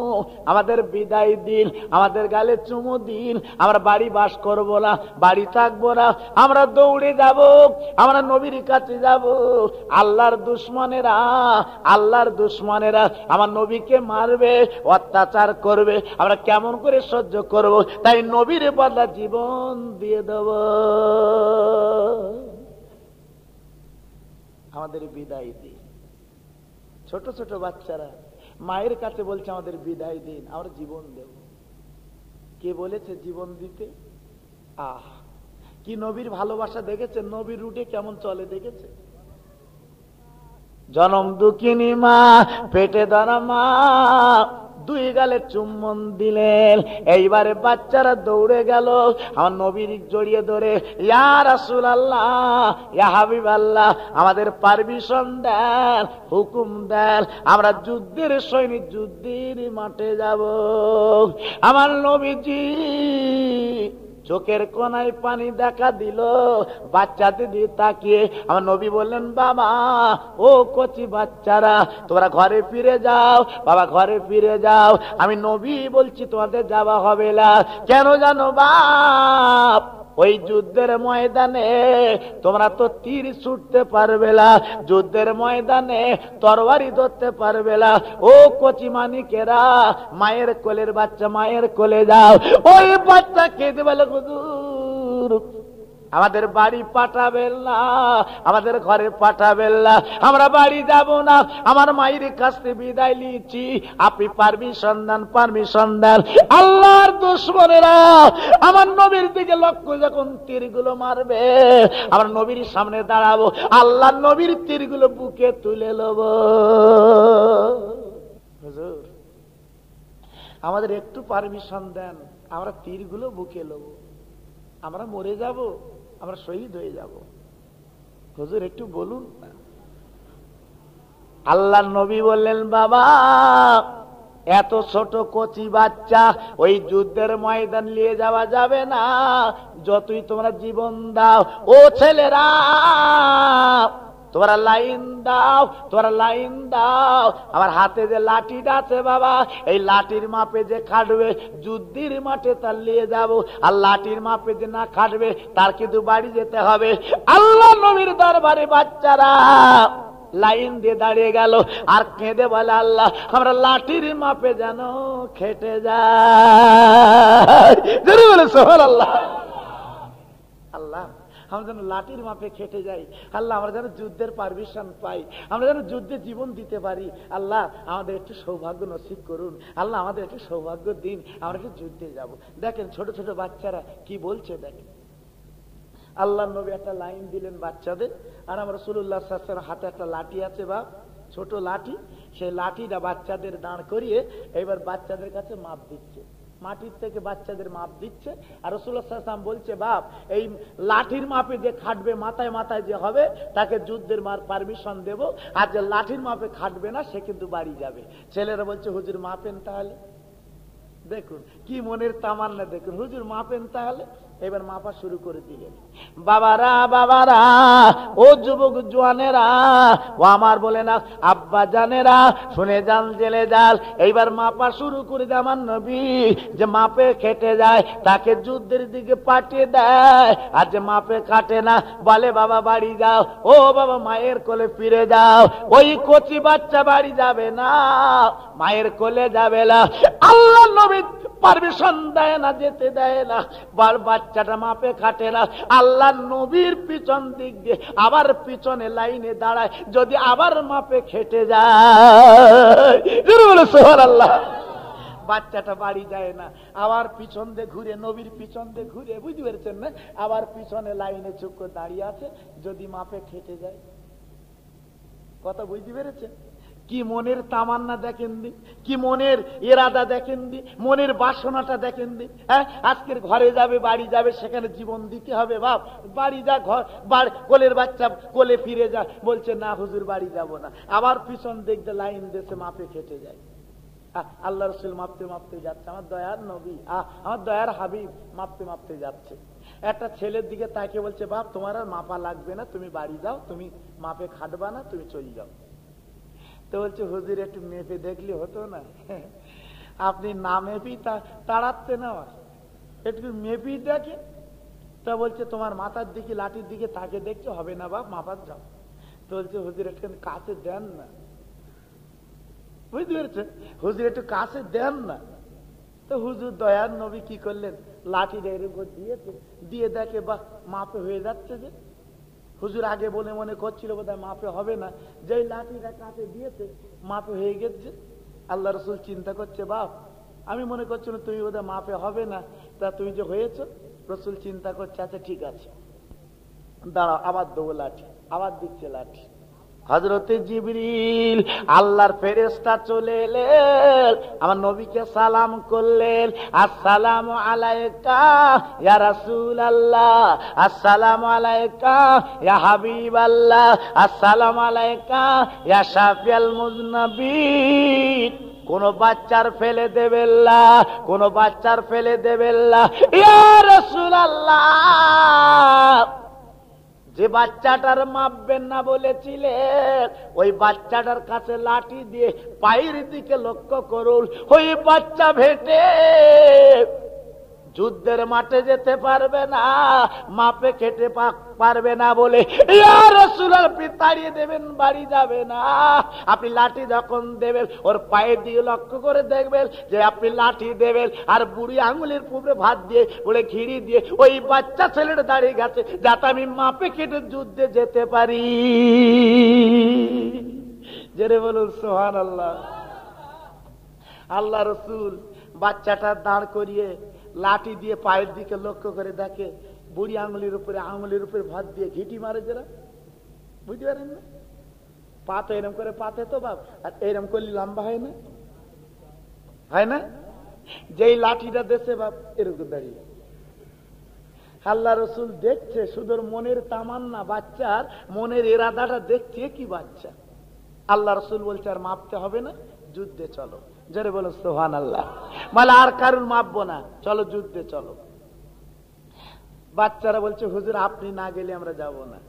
আমাদের বিদায় দিন, আমাদের গালে চুমু দিন, আমরা বাড়ি বাস করব না, বাড়ি থাকবো না, আমরা দৌড়ে যাব, আমরা নবীর কাছে যাব। আল্লাহর দুশমনেরা আমার নবীকে মারবে, অত্যাচার করবে, আমরা কেমন করে সহ্য করব, তাই নবীর বদলা জীবন দিয়ে দেব। আমাদের বিদায় দিন। ছোট ছোট বাচ্চারা মায়ের কাছে বলছে আমাদের বিদায় দিন, আমরা জীবন দেব। কে বলেছে জীবন দিতে? কি নবীর ভালোবাসা দেখেছে, নবীর রুটে কেমন চলে দেখেছে। জনম দুঃখিনী মা, পেটে ধরা মা, দুই গালে চুম্বন দিলেন। এইবারে বাচ্চারা দৌড়ে গেল আমার নবীর জড়িয়ে ধরে, ইয়া রাসূলুল্লাহ, ইয়া হাবিবাল্লাহ, আমাদের পারমিশন দেন, হুকুম দেন, আমরা যুদ্ধের সৈনিক, যুদ্ধের মাঠে যাব। আমার নবীজি চোখের কোনায় পানি দেখা দিল, বাচ্চাদের দিয়ে তাকিয়ে আমার নবী বললেন বাবা ও কচি বাচ্চারা তোমরা ঘরে ফিরে যাও, বাবা ঘরে ফিরে যাও, আমি নবী বলছি তোমাদের যাওয়া হবে না। কেন জানো বাপ, ওই যুদ্ধের ময়দানে তোমরা তো তীর ছুটতে পারবে না, যুদ্ধের ময়দানে তরবারি ধরতে পারবে না। ও কচি মানিকেরা, মায়ের কোলের বাচ্চা, মায়ের কোলে যাও। ওই বাচ্চা কেঁদে বলে হুজুর আমাদের বাড়ি পাঠাবেন না, আমাদের ঘরে পাঠাবেন না, আমরা বাড়ি যাব না, আমার মায়ের কাছ থেকে বিদায় নিয়েছি, আপনি পারমিশন দেন, পারমিশন দেন। আল্লাহর দুশমনেরা আমার নবীর দিকে লক্ষ্য যখন তীরগুলো মারবে, আমার নবীর সামনে দাঁড়াবো, আল্লাহর নবীর তীরগুলো বুকে তুলে নেব। হুজুর আমাদের একটু পারমিশন দেন, আমরা তীরগুলো বুকে নেব, আমরা মরে যাব, আমরা শহীদ হয়ে যাব। হুজুর একটু বলুন না। আল্লাহর নবী বললেন বাবা এত ছোট কচি বাচ্চা ওই যুদ্ধের ময়দান নিয়ে যাওয়া যাবে না, যতই তোমরা জীবন দাও। ও ছেলেরা তোমরা লাইন দাও, তোমরা লাইন দাও। আমার হাতে যে লাঠিটা আছে বাবা, এই লাঠির মাপে যে খাটবে যুদ্ধের মাঠে তার নিয়ে যাব, আর লাঠির মাপে যে না খাটবে তার কিন্তু বাড়ি যেতে হবে। আল্লাহ নবীর দরবারে বাচ্চারা লাইন দিয়ে দাঁড়িয়ে গেল আর কেঁদে বলে আল্লাহ আমরা লাঠির মাপে যেন খেটে যায়। বলে সুবহানাল্লাহ। আল্লাহ আমরা যেন লাঠির মাপে খেটে যাই, আল্লাহ আমরা যেন যুদ্ধের পারমিশন পাই, আমরা যেন যুদ্ধে জীবন দিতে পারি। আল্লাহ আমাদের একটু সৌভাগ্য নসিব করুন, আল্লাহ আমাদের একটু সৌভাগ্য দিন, আমরা একটু যুদ্ধে যাব। দেখেন ছোট ছোট বাচ্চারা কি বলছে দেখেন। আল্লাহ নবী একটা লাইন দিলেন বাচ্চাদের, আর আমরা রাসূলুল্লাহ সাল্লাল্লাহু আলাইহি ওয়াসাল্লাম হাতে একটা লাঠি আছে বা ছোট লাঠি, সেই লাঠিটা বাচ্চাদের দাঁড় করিয়ে এবার বাচ্চাদের কাছে মাপ দিচ্ছে, মাটির থেকে বাচ্চাদের মাপ দিচ্ছে। আর রাসূলুল্লাহ সাল্লাল্লাহু আলাইহি ওয়াসাল্লাম বলছে বাপ এই লাঠির মাপে যে খাটবে, মাথায় মাথায় যে হবে তাকে যুদ্ধের পারমিশন দেব, আর যে লাঠির মাপে খাটবে না সে কিন্তু বাড়ি যাবে। ছেলেরা বলছে হুজুর মাপেন তাহলে। দেখুন কি মনের তামান্না, দেখুন হুজুর মাপেন তাহলে। এবার মাপা শুরু করে দিলেন। বাবারা বাবারা, ও যুবক জওয়ানেরা, ও আমার বলে না আব্বা জানেরা, শুনে যান জেলে যান। এইবার মাপা শুরু করে দেয়। আমার নবী যে মাপে খেটে যায় তাকে যুদ্ধের দিকে পাঠিয়ে দেয়, আর যে মাপে কাটে না বলে বাবা বাড়ি যাও, ও বাবা মায়ের কোলে ফিরে যাও। ওই কচি বাচ্চা বাড়ি যাবে না, মায়ের কোলে যাবে না। আল্লাহ নবী পারমিশন দেয় না, যেতে দেয় না, বাচ্চাটা মাপে খাটে না। আল্লাহ নবীর পিছন দিক দিয়ে আবার পিছনে লাইনে দাঁড়ায়, যদি আবার মাপে খেটে যায়। সুবহানাল্লাহ। বাচ্চাটা বাড়ি যায় না, আবার পিছন দিয়ে ঘুরে, নবীর পিছন দিয়ে ঘুরে, বুঝতে পেরেছেন না, আবার পিছনে লাইনে চুপ করে দাঁড়িয়ে আছে, যদি মাপে খেটে যায়। কথা বুঝতে পেরেছেন? কি মনের তামান্না দেখেন দি, কি মনের ইরাদা দেখেন দি, মনের বাসনাটা দেখেন দি। হ্যাঁ, আজকের ঘরে যাবে, বাড়ি যাবে, সেখানে জীবন দিতে হবে। বাপ, বাড়ি যা, ঘর কোলের বাচ্চা কোলে ফিরে যা, বলছে না হুজুর বাড়ি যাব না। আবার পিছন দেখতে লাইন দেশে মাপে খেটে যায়। আল্লাহ রসুল মাপতে মাপতে যাচ্ছে, আমার দয়ার নবী, আমার দয়ার হাবিব মাপতে মাপতে যাচ্ছে। একটা ছেলের দিকে তাকে বলছে, বাপ তোমার আর মাপা লাগবে না, তুমি বাড়ি যাও, তুমি মাপে খাটবা না, তুমি চলে যাও। তো বলছে হুজুর একটু মেপে দেখলে হতো না? আপনি না মেপি তাড়াচ্ছেন আমার, একটু মেপি দেখে। তা বলছে তোমার মাথার দিকে লাঠির দিকে তাকে দেখছো, হবে না বাপ, মাপার যাও। তো বলছে হুজুর একটু কাছে দেন না, বুঝতে পেরেছেন? হুজুর একটু কাছে দেন না। তো হুজুর দয়ার নবী কি করলেন, লাঠিটা এরকম দিয়েছে, দিয়ে দেখে বাহ মাপে হয়ে যাচ্ছে। যে হুজুর আগে বলে মনে করছিল বোধহয় মাপে হবে না, যেই লাঠিটা কাছে দিয়েছে মাপে হয়ে গেছে। আল্লাহ রসুল চিন্তা করছে, বাপ আমি মনে করছি না তুমি বোধহয় মাপে হবে না, তা তুমি যে হয়েছ। রসুল চিন্তা করছে, আচ্ছা ঠিক আছে দাঁড়াও, আবার দেবো লাঠি, আবার দিচ্ছে লাঠি। হযরতে জিবরিল আল্লাহর ফেরেশতা চলে এলেন, আমার নবীকে সালাম করলেন, আসসালামু আলাইকা ইয়া রাসূলুল্লাহ, আসসালামু আলাইকা ইয়া হাবিবাল্লাহ, আসসালামু আলাইকা ইয়া শাফিয়াল মুযনাবিন। কোন বাচ্চার ফেলে দেবেন না, কোন বাচ্চার ফেলে দেবেন না ইয়া রাসূলুল্লাহ। যে বাচ্চাটার মাপবেন না বলেছিলেন, ওই বাচ্চাটার কাছে লাঠি দিয়ে পায়ের দিকে লক্ষ্য করুন, ওই বাচ্চা ভেটে যুদ্ধের মাঠে যেতে পারবে না, মাপে কেটে পারবে না বলে ইয়া রাসূলুল্লাহ আপনি তাড়িয়ে দেবেন, বাড়ি যাবে না। আপনি লাঠি যখন দেবেন ওর পায়ের দিকে লক্ষ্য করে দেখবেন যে আপনি লাঠি দেবেন, আর বুড়ি আঙুলের পুরে ভাত দিয়ে বলে ঘিরি দিয়ে ওই বাচ্চা ছেলেটা দাঁড়িয়ে গেছে, যাতে আমি মাপে কেটে যুদ্ধে যেতে পারি। জেরে বলুন সুবহানাল্লাহ। আল্লাহ রসুল বাচ্চাটা দাঁড় করিয়ে লাঠি দিয়ে পায়ের দিকে লক্ষ্য করে দেখে বুড়ি আঙুলের উপরে ভাত দিয়ে ঘিটি মারে যারা, বুঝতে পারেন না? পা তো এরম করে পাতে তো বাপ, আর এরম করলে লম্বা হয় না, হয় না? যেই লাঠিটা দেশে বাপ এরকম দাঁড়িয়ে। আল্লাহ রসুল দেখছে শুধু মনের তামান্না, বাচ্চার মনের ইরাদাটা দেখছে কি বাচ্চা। আল্লাহ রসুল বলছে আর মাপতে হবে না, যুদ্ধে চলো। জোরে বলো সুবহানাল্লাহ। মানে আর কারুর মাপবো না, চলো যুদ্ধে চলো। বাচ্চারা বলছে হুজুর আপনি না গেলে আমরা যাব না।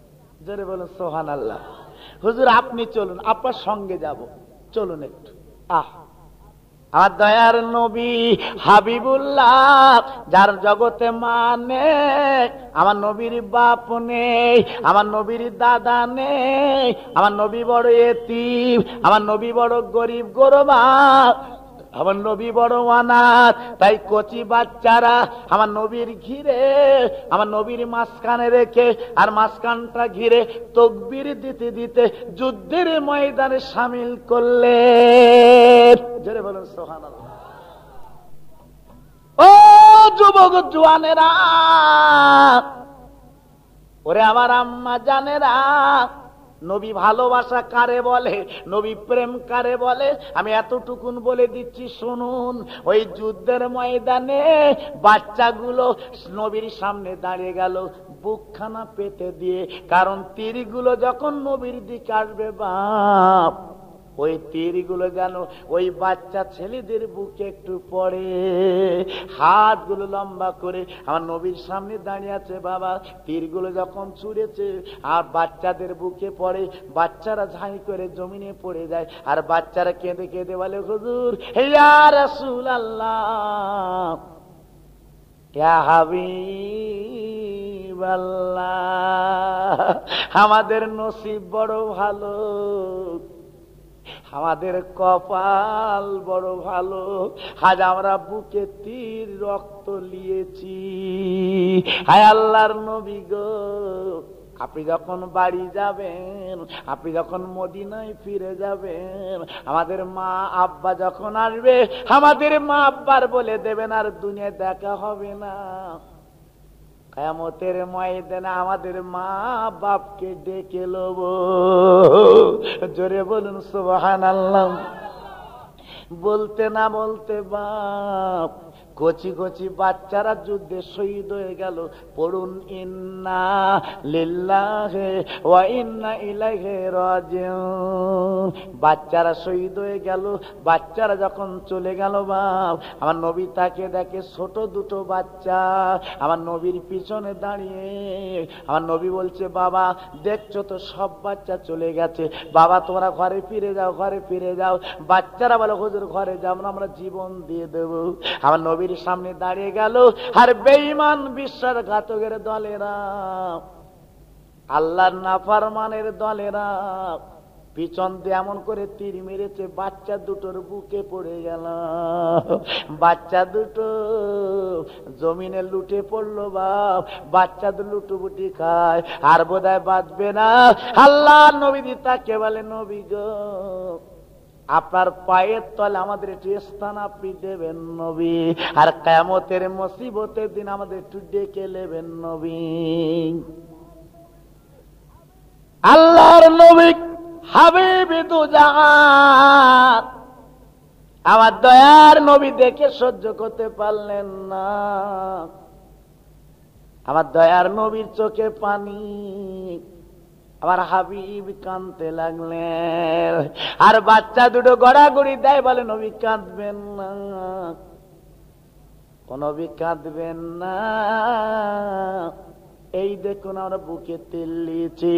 জোরে বলো সুবহানাল্লাহ। হুজুর আপনি চলুন, আপনার সঙ্গে যাব, চলুন একটু। আমার দয়ার নবী হাবিবুল্লাহ, যার জগতে মানে আমার নবীর বাপ নেই, আমার নবীর দাদা নেই, আমার নবী বড় এতিম, আমার নবী বড় গরিব গোরবা, আমার নবী বড় অনাথ। তাই কচি বাচ্চারা আমার নবীর ঘিরে, আমার নবীর মাঝখানে রেখে আর মাঝখানটা ঘিরে তাকবীর দিতে দিতে যুদ্ধের ময়দানে শামিল করলেন। জোরে বলুন সুবহানাল্লাহ। ও যুবক জওয়ানেরা, ওরে আমার আম্মা জানেরা, নবী ভালোবাসা কারে বলে, নবী প্রেম কারে বলে, আমি এতটুকুন বলে দিচ্ছি শুনুন। ওই যুদ্ধের ময়দানে বাচ্চাগুলো নবীর সামনে দাঁড়িয়ে গেল বুকখানা পেতে দিয়ে, কারণ তীরগুলো যখন নবীর দিকে আসবে বাপ, ওই তীরগুলো যেন ওই বাচ্চা ছেলেদের বুকে একটু পড়ে। হাতগুলো লম্বা করে আমার নবীর সামনে দাঁড়িয়ে আছে বাবা, তীরগুলো যখন ছুঁড়েছে আর বাচ্চাদের বুকে পড়ে, বাচ্চারা ঝাঁই করে জমিনে পড়ে যায়, আর বাচ্চারা কেঁদে কেঁদে বলে হুজুর ইয়া রাসূলুল্লাহ ইয়া হাবিবাল্লাহ, আমাদের নসিব বড় ভালো, আমাদের কপাল বড় ভালো, আজ আমরা বুকে তীর রক্ত লিয়েছি। হায় আল্লাহর নবী গো, আপনি যখন বাড়ি যাবেন, আপনি যখন মদিনায় ফিরে যাবেন, আমাদের মা আব্বা যখন আসবে, আমাদের মা আব্বার বলে দেবেন আর দুনিয়ায় দেখা হবে না। কিয়ামতের ময়দানে আমাদের মা বাপকে ডেকে লব। জোরে বলুন সুবহানাল্লাহ। বলতে না বলতে বাপ, কচি কচি বাচ্চারা যুদ্ধে শহীদ হয়ে গেল। পড়ুন ইন্না লিল্লাহি ওয়া ইন্না ইলাইহি রাজিউন। বাচ্চারা শহীদ হয়ে গেল। বাচ্চারা যখন চলে গেল বাপ, আমার নবী তাকে দেখে ছোট দুটো বাচ্চা আমার নবীর পিছনে দাঁড়িয়ে। আমার নবী বলছে, বাবা দেখছো তো সব বাচ্চা চলে গেছে, বাবা তোমরা ঘরে ফিরে যাও, ঘরে ফিরে যাও। বাচ্চারা বলে, হুজুর ঘরে যাব না, আমরা জীবন দিয়ে দেব। আমার নবীর সামনে দাঁড়িয়ে গেল। আর বেঈমান বিশ্বাসঘাতকের দলেরা, আল্লাহর নাফরমানের দলেরা পিছন দিয়ে এমন করে তীর মেরেছে, বাচ্চা দুটোর বুকে পড়ে গেল। বাচ্চা দুটো জমিনে লুটে পড়লো বাপ। বাচ্চা দুটো লুটুপুটি খায়, আর বোধহয় বাঁচবে না। আল্লাহ নবী তাকে বলে, নবী গো, আপনার পায়ের তলে আমাদের একটু স্থান আপনি দেবেন নবী, আর কিয়ামতের মুসিবতের দিন আমাদের একটু ডেকে নেবেন নবী। আল্লাহর নবী হাবিবি দুজাহান আমার দয়ার নবী দেখে সহ্য করতে পারলেন না। আমার দয়ার নবীর চোখে পানি, আমার হাবিব কাঁদতে লাগলেন। আর বাচ্চা দুটো গড়াগড়ি দেয়, বলে নবী কাঁদবেন না, নবী কাঁদবেন না। এই দেখুন আমরা বুকে তেল দিয়েছি,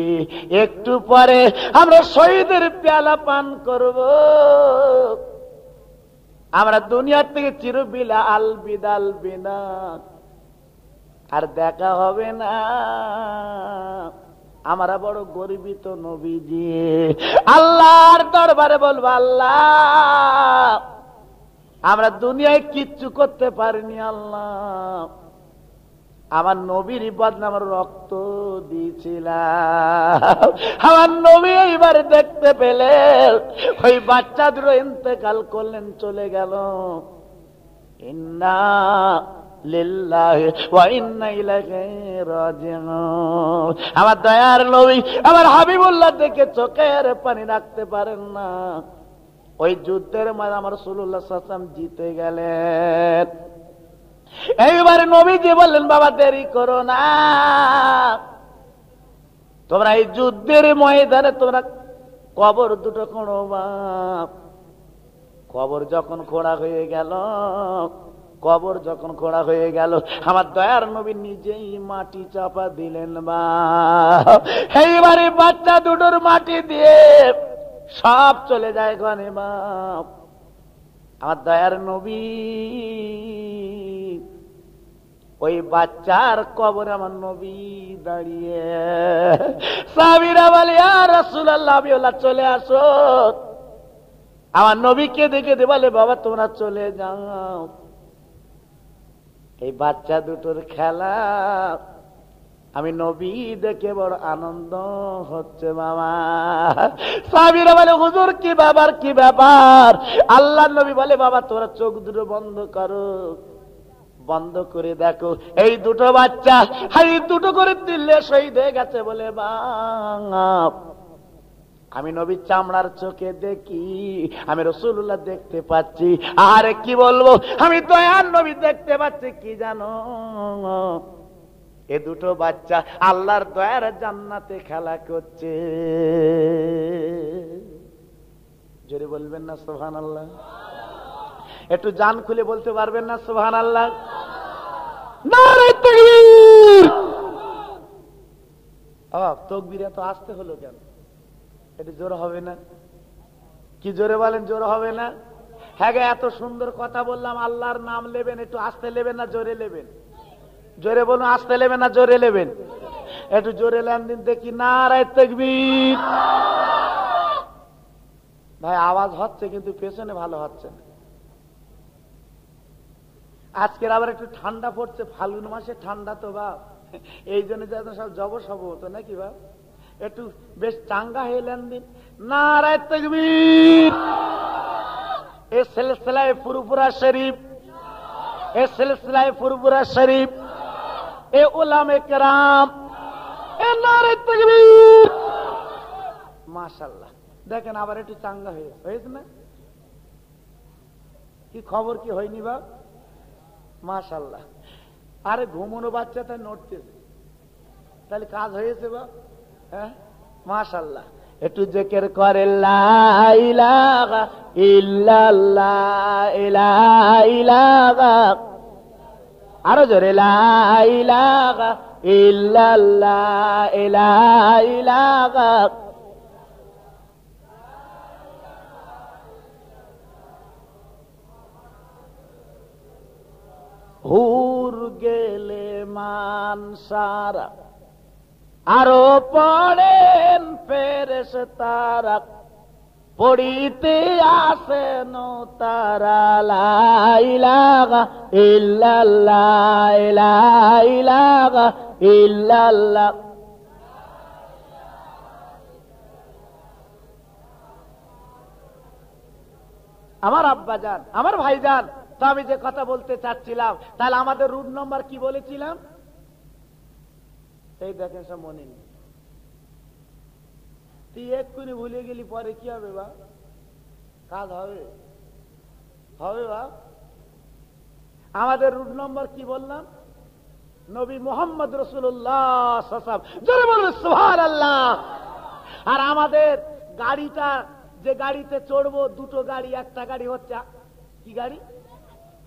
একটু পরে আমরা শহীদের পেয়ালা পান করব। আমরা দুনিয়ার থেকে চিরবিলা আলবিদা আলবিদা, আর দেখা হবে না। আমরা বড় গর্বিত নবীজি। আল্লাহর দরবারে বলবো, আল্লাহ আমরা দুনিয়ায় কিচ্ছু করতে পারিনি, আল্লাহ আমার নবীর বদনাম আমার রক্ত দিয়েছিলাম। আমার নবী এইবার দেখতে পেলেন, ওই বাচ্চা দুটো ইন্তেকাল করলেন, চলে গেল। ইন্না লিল্লাহি ওয়া ইন্না ইলাইহি রাজিউন। আমার দয়ার নবী আমার হাবিবুল্লাহ দেখে চোখের পানি রাখতে পারেন না। ওই যুদ্ধের মাঝে আমার রাসূলুল্লাহ সাল্লাল্লাহু আলাইহি ওয়াসাল্লাম জিতে গেলেন। এইবারে নবীজি বললেন, বাবা দেরি করো না, তোমরা এই যুদ্ধের ময়দানে তোমরা কবর দুটো খোঁড়ো বাপ। কবর যখন খোঁড়া হয়ে গেল, কবর যখন খোঁড়া হয়ে গেল, আমার দয়ার নবী নিজেই মাটি চাপা দিলেন বাপ। এইবারে বাচ্চা দুটোর মাটি দিয়ে সব চলে যায় ঘরে বাপ। আমার দয়ার নবী ওই বাচ্চার কবরে আমার নবী দাঁড়িয়ে। সাহাবীরা বলে, ইয়া রাসূলুল্লাহ, আবিওয়াল্লাহ চলে আসো। আমার নবীকে দেখে বলে, বাবা তোমরা চলে যাও, এই বাচ্চা দুটোর খেলা আমি নবী দেখে বড় আনন্দ হচ্ছে বাবা। সাহাবীরা বলে, হুজুর কি ব্যাপার, কি ব্যাপার? আল্লাহ নবী বলে, বাবা তোরা চোখ দুটো বন্ধ করো, বন্ধ করে দেখো এই দুটো বাচ্চা, এই দুটো করে দিলে শহীদ হয়ে গেছে বলে বাপ। আমি নবীর চামড়ার চোখে দেখি, আমি রাসূলুল্লাহ দেখতে পাচ্ছি। আরে কি বলবো, আমি দয়ার নবী দেখতে পাচ্ছি কি জানো, এ দুটো বাচ্চা আল্লাহর দয়ার জান্নাতে খেলা করছে। জোরে বলবেন না সুবহানাল্লাহ? একটু জান খুলে বলতে পারবেন না সুবহানাল্লাহ? নারে তাকবীর! তাকবীর এত আসতে হলো কেন? এটা জোর হবে না? কি জোরে বলেন, জোর হবে না? হ্যাঁ, এত সুন্দর কথা বললাম, আল্লাহর নাম নেবেন, একটু আসতে নেবেন না জোরে নেবেন? জোরে বলুন, আসতে নেবেন না জোরে নেবেন? একটু জোরে নেন দিন দেখি। নারে তাকবীর! ভাই আওয়াজ হচ্ছে কিন্তু পেছনে ভালো হচ্ছে না। আজকের আবার একটু ঠান্ডা পড়ছে, ফাল্গুন মাসে ঠান্ডা তো বাপ, এই জন্য যাতে সব জবর সব হতো নাকি বাপ, একটু বেশ চাঙ্গা হয়ে লেন দিন। নারে তাকবীর! এ সিলসিলায়ে ফুরফুরা শরীফ, এ সিলসিলায়ে ফুরফুরা শরীফ এ উলামে কেরাম, এ নারে তাকবীর। মাশাআল্লাহ, দেখেন আবার একটু চাঙ্গা হয়েছে না? কি খবর, কি হয়নি বাপ? মাশাআল্লাহ। আরে ঘুমনো বাচ্চা তাই নড়তেছে, তাহলে কাজ হয়েছে বাপ। হ্যাঁ মাশাআল্লাহ। একটু জিকির করে লা ইলাহা ইল্লাল্লাহ, ইলাহা ইল্লাল্লাহ, আরো জোরে লা ইলাহা ইল্লাল্লাহ, ইলাহা ইল্লাল্লাহ। হুর গেলে মানসারা আরো পড়েন ফেরেশতারা, পড়িতে আসেন তারা লা ইলাহা ইল্লাল্লাহ, ইলাহা ইল্লাল্লাহ। আমার আব্বাজান, আমার ভাইজান, তো আমি যে কথা বলতে চাচ্ছিলাম, তাহলে আমাদের রুট নম্বর কি বলেছিলাম? এই দেখেন সব মনে নেই। তুই এক্ষুনি ভুলে গেলি, পরে কি হবে বা? কাজ হবে হবে বা? আমাদের রুট নম্বর কি বললাম? নবী মুহাম্মদ রাসূলুল্লাহ সাল্লাল্লাহু আলাইহি ওয়াসাল্লাম, জোরে বলুন সুবহানাল্লাহ। আর আমাদের গাড়িটা, যে গাড়িতে চড়বো, দুটো গাড়ি, একটা গাড়ি হচ্ছে কি গাড়ি?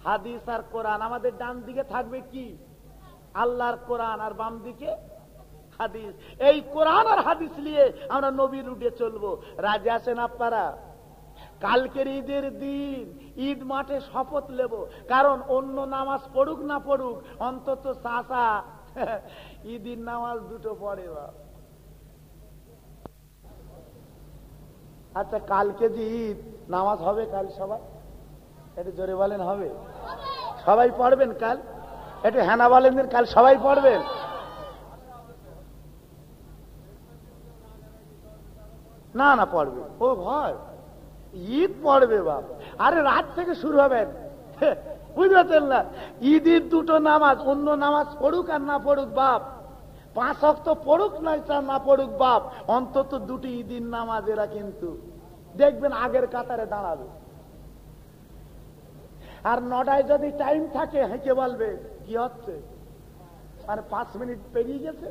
হাদিস আর কোরআন। আমাদের ডান দিকে থাকবে কি? আল্লাহর কোরআন, আর বাম দিকে হাদিস। এই কোরআন আর হাদিস নিয়ে আমরা নবীর রুটে চলবো। রাজি আছেন আপনারা? কালকের ঈদের দিন ঈদ মাঠে শপথ নেব, কারণ অন্য নামাজ পড়ুক না পড়ুক, অন্তত চাচা ঈদের নামাজ দুটো পড়ে বা। আচ্ছা, কালকে যে ঈদ নামাজ হবে, কাল সবাই একটু জোরে বলেন হবে? সবাই পড়বেন কাল? একটু হ্যানা বলেন দিন, কাল সবাই পড়বেন? না না পড়বে। ও ভয়, ঈদ পড়বে বাপ। আরে রাত থেকে শুরু হবেন, বুঝতে না? ঈদের দুটো নামাজ, অন্য নামাজ পড়ুক আর না পড়ুক বাপ, 5 ওয়াক্ত পড়ুক না পড়ুক বাপ, অন্তত দুটি ঈদের নামাজ এরা কিন্তু দেখবেন আগের কাতারে দাঁড়াবে। আর 9টায় যদি টাইম থাকে, হেঁকে বলবে কি হচ্ছে, মানে 5 মিনিট পেরিয়ে গেছে,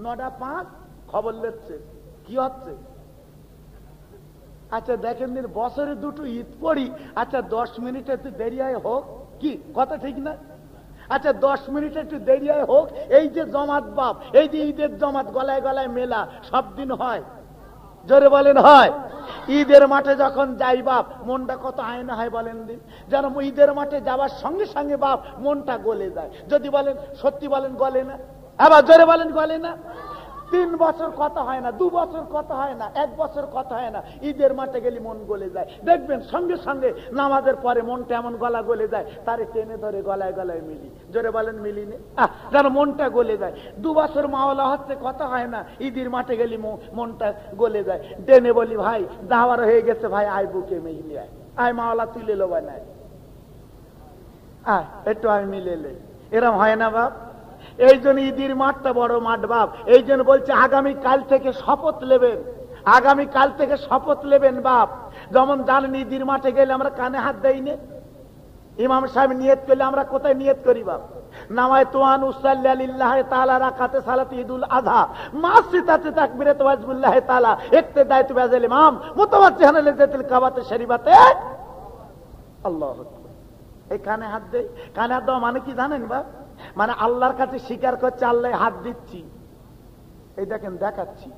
9:05 খবর লিখছে কি হচ্ছে। আচ্ছা দেখেন দিন, বছরে দুটো ঈদ পড়ি, আচ্ছা 10 মিনিট একটু দেরি হয় হোক, কি কথা ঠিক না? আচ্ছা 10 মিনিট একটু দেরি হয় হোক। এই যে জমাত বাপ, এই যে ঈদের জমাত, গলায় গলায় মেলা, সব দিন হয়? জোরে বলেন হয়? ঈদের মাঠে যখন যাই বাপ, মনটা কত আয়না হয় বলেন দিন। যেন ঈদের মাঠে যাওয়ার সঙ্গে সঙ্গে বাপ মনটা গলে যায়। যদি বলেন সত্যি বলেন, গলে না? আবার জোরে বলেন, গলে না? 3 বছর কথা হয় না, 2 বছর কথা হয় না, 1 বছর কথা হয় না, ঈদের মাঠে গেলে মন গলে যায়। দেখবেন সঙ্গে সঙ্গে নামাজের পরে মনটা এমন গলা গলে যায়, তারে টেনে ধরে গলায় গলায় মিলি। জোরে বলেন মিলি নে? যেন মনটা গলে যায়। 2 বছর মাওলা হচ্ছে, কথা হয় না, ঈদের মাঠে গেলে মনটা গলে যায়। টেনে বলি, ভাই দাওয়ার হয়ে গেছে, ভাই আয় বুকে মিলি, আয় মাওলা তুলে লো বানায়, একটু আমি মিলেলে। এরম হয় না বাপ? এই জন্য ঈদের মাঠটা বড় মাঠ বাপ। এই জন্য বলছে আগামী কাল থেকে শপথ নেবেন, আগামী কাল থেকে শপথ নেবেন বাপ। যেমন জানেন ঈদের মাঠে গেলে আমরা কানে হাত দেই না, ইমাম সাহেব নিয়ত করলে আমরা কোথায় নিয়ত করি বাপ? নামায় তোয়ান উসাল্লি লিল্লাহি তাআলা রাকাতে সালাত ঈদুল আযহা মাসিতাতে তাকবীরাত ওয়াজবুল্লাহি তাআলা ইক্তিদায়তু বিআজাল ইমাম মুতাওয়াজ্জিহান লিজাতিল কাবাতে শরীফাতে আল্লাহু আকবার। এই কানে হাত দেই। কানে হাত দেওয়া মানে কি জানেন বাপ? মানে আল্লাহর কাছে স্বীকার করছে, আল্লাহ হাত দিচ্ছি, এই দেখেন দেখাচ্ছি,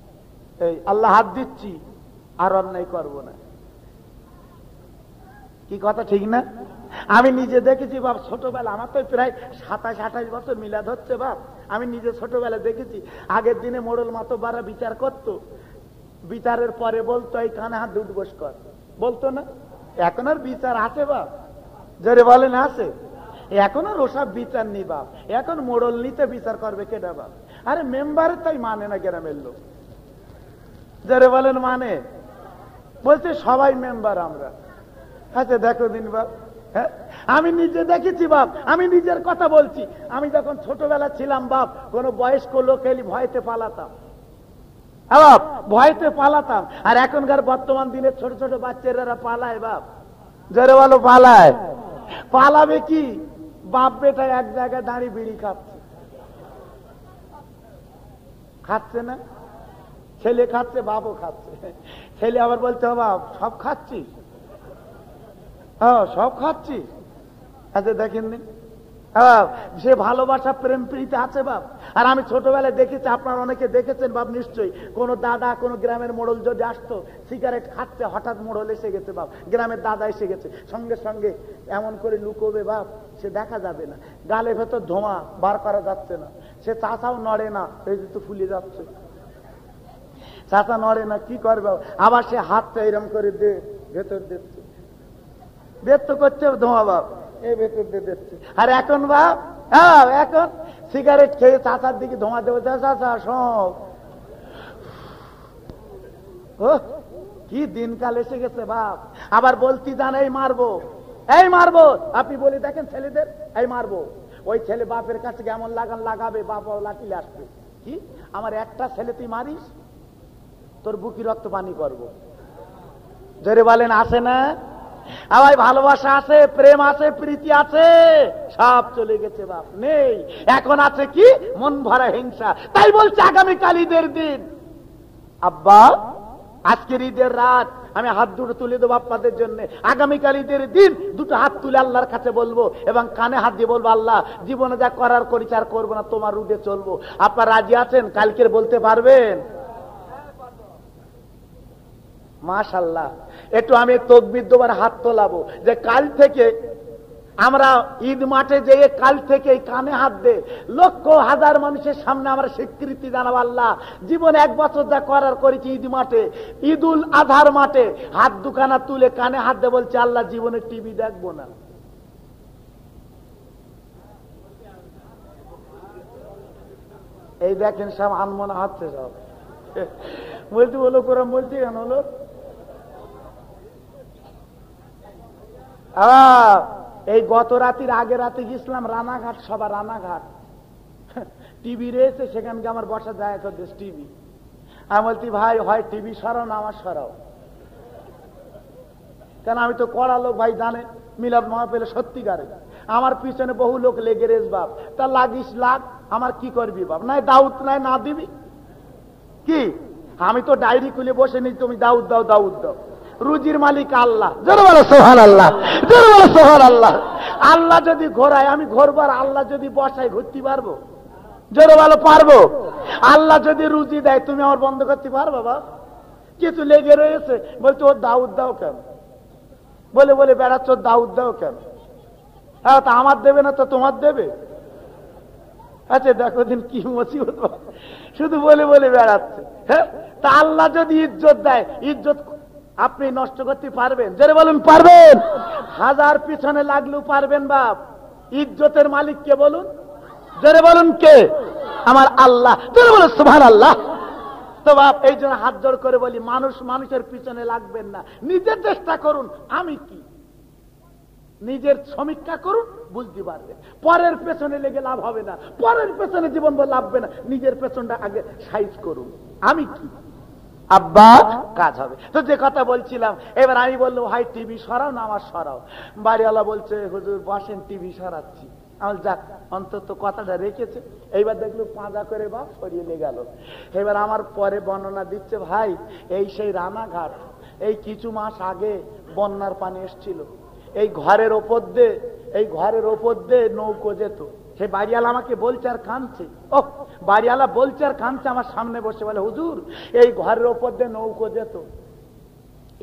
এই আল্লাহ হাত দিচ্ছি, আর অন্যায় করব না। কি কথা ঠিক না? আমি নিজে দেখেছি বাপ, ছোটবেলা, আমার তো প্রায় 27-28 বছর মিলাদ হচ্ছে বাপ। আমি নিজে ছোটবেলা দেখেছি, আগের দিনে মোড়ল মাতব্বররা বিচার করত, বিচারের পরে বলতো এই কানে হাত দুধ বস কর, বলতো না? এখন আর বিচার আছে বাপ? জোরে বলেন আছে? এখন আর ওসব বিচার নেই বাপ। এখন মোড়ল নিতে বিচার করবে কেডা বাপ? আরে মেম্বারের তাই মানে না গ্রামের লোক। যারে বলেন মানে, বলছে সবাই মেম্বার আমরা। আচ্ছা দেখো দিন বাপ, হ্যাঁ, আমি নিজে দেখেছি বাপ, আমি নিজের কথা বলছি। আমি যখন ছোটবেলা ছিলাম বাপ, কোন বয়স্ক লোক এলি ভয়তে পালাতাম, বাপ ভয়তে পালাতাম। আর এখনকার বর্তমান দিনে ছোট ছোট বাচ্চারা পালায় বাপ, জোরে বলো পালায়। পালাবে কি? বাপ বেটা এক জায়গায় দাঁড়িয়ে বিড়ি খাচ্ছে, খাচ্ছে না? ছেলে খাচ্ছে, বাপও খাচ্ছে। ছেলে আবার বলছে বাপ সব খাচ্ছিস? হ্যাঁ সব খাচ্ছিস। আচ্ছা দেখেন নি, সে ভালোবাসা প্রেম প্রীতি আছে বাপ। আর আমি ছোটবেলায় দেখেছি, আপনারা অনেকে দেখেছেন বাপ নিশ্চয়ই, কোন দাদা কোন গ্রামের মোড়ল যদি আসতো সিগারেট খাচ্ছে, হঠাৎ মোড়ল এসে গেছে বাপ, গ্রামের দাদা এসে গেছে, সঙ্গে সঙ্গে এমন করে লুকোবে বাপ, সে দেখা যাবে না, গালে ভেতর ধোঁয়া বার করা যাচ্ছে না, সে চাচাও নড়ে না, এই তো ফুলে যাচ্ছে, চাচা নড়ে না, কি করবে? আবার সে হাতটা এরম করে দে ভেতর দিচ্ছে, বের তো করছে ধোঁয়া বাপ, এই ভেতর দিয়ে দিচ্ছে। আর এখন বাপ, হ্যাঁ এখন সিগারেট খেয়ে চাচার দিকে ধোঁয়া দেবো, চাচা সব। ও কি দিনকাল এসে গেছে বাপ। আবার বলতি জান এই মারবো, এই মারবো। আপনি বলি দেখেন ছেলেদের, এই মারবো। ওই ছেলে বাপের কাছে কেমন লাগান লাগাবে, বাপ লাঠিলে আসবে। কি আমার একটা ছেলে তুই মারিস, তোর বুকি রক্ত পানি করবো। জোরে বলেন আছে না? আমার ভালোবাসা আছে, প্রেম আছে, প্রীতি আছে, সব চলে গেছে বাপ, নেই। এখন আছে কি? মন ভরা হিংসা। তাই বলছে আগামীকাল ঈদের দিন। আব্বা আজকের ঈদের রাত আমি হাত দুটো তুলে দেবো আপনাদের জন্য। আগামীকাল ঈদের দিন দুটো হাত তুলে আল্লাহর কাছে বলবো এবং কানে হাত দিয়ে বলবো, আল্লাহ জীবনে যা করার করেছি আর করবো না, তোমার রুটে চলবো। আপনারা রাজি আছেন? কালকের বলতে পারবেন? মাশাআল্লাহ। একটু আমি তকবীর দেবার হাত তোলাবো যে কাল থেকে আমরা ঈদ মাঠে যেয়ে কাল থেকে কানে হাত দে লক্ষ হাজার মানুষের সামনে আমরা স্বীকৃতি জানাবো, আল্লাহ জীবনে এক বছর যা করার করেছি ঈদ মাঠে, ঈদুল আজহার মাঠে হাত দুখানা তুলে কানে হাত দে বলছে, আল্লাহ জীবনে টিভি দেখবো না। এই দেখেন সব আনমনা হচ্ছে, সব বলতে বলো কোরআন বলছি কেন হলো। এই গত রাতের আগে রাতে গেছিলাম রানাঘাট সভা, রানাঘাট টিভি রয়েছে, সেখানকে আমার বসা যায় টিভি। আমি বলছি ভাই হয় টিভি সরাও না আমার সরাও, কেন আমি তো কড়া লোক ভাই, জানে মিলাদ মাহফিলে সত্যিকারে আমার পিছনে বহু লোক লেগে রেস বাপ, তা লাগিস লাগ, আমার কি করবি বাপ, নাই দাউদ নাই না দিবি কি? আমি তো ডায়েরি খুলে বসে নি, তুমি দাউদ দাও দাউদ দাও। রুজির মালিক আল্লাহ, জোরে বলো সুবহানাল্লাহ, জোরে বলো সুবহানাল্লাহ। আল্লাহ যদি ঘোরায় আমি ঘোরবার, আল্লাহ যদি বসায় ঘুরতে পারবো? জোরে বলো পারবো? আল্লাহ যদি রুজি দেয় তুমি আমার বন্ধ করতে পারবো বাবা? কিছু লেগে রয়েছে, বলছে ওর দাউদ দাও কেন, বলে বলে বেড়াচ্ছ দাউদ দাও কেন? হ্যাঁ তা আমার দেবে না তো তোমার দেবে? আচ্ছা দেখো দিন কি মুসিবত, শুধু বলে বলে বেড়াচ্ছে। হ্যাঁ তা আল্লাহ যদি ইজ্জত দেয়, ইজ্জত আপনি নষ্ট করতে পারবেন? জোরে বলুন পারবেন? হাজার পিছনে লাগলেও পারবেন বাপ। ইজ্জতের মালিক কে বলুন? জোরে বলুন কে? আমার আল্লাহ। জোরে বলুন সুবহানাল্লাহ। তো বাপ এই জন্য হাত জোড় করে বলি, মানুষ মানুষের পিছনে লাগবেন না, নিজের চেষ্টা করুন আমি কি, নিজের সমীক্ষা করুন, বুঝতে পারবেন। পরের পেছনে লেগে লাভ হবে না, পরের পেছনে জীবন বলে লাভবে না, নিজের পেছনটা আগে সাইজ করুন, আমি কি আব্বা কাজ হবে। তো যে কথা বলছিলাম, এবার আমি বললাম ভাই টিভি সরাও না আমার সরাও। বাড়িওয়ালা বলছে হুজুর বসেন টিভি সরাচ্ছি। আমার যাক অন্তত কথাটা রেখেছে। এইবার দেখলো পাঁজা করে বাপ সরিয়ে নিয়ে গেল। এবার আমার পরে বর্ণনা দিচ্ছে, ভাই এই সেই রানাঘাট, এই কিছু মাস আগে বন্যার পানি এসছিল, এই ঘরের ওপর দিয়ে নৌকো যেত। সে বাড়িওয়ালা আমাকে বলছে আর কাঁদছে, ও বাড়িওয়ালা বলছে আর কাঁদছে আমার সামনে বসে, বলে হুজুর এই ঘরের ওপর দিয়ে নৌকো যেত,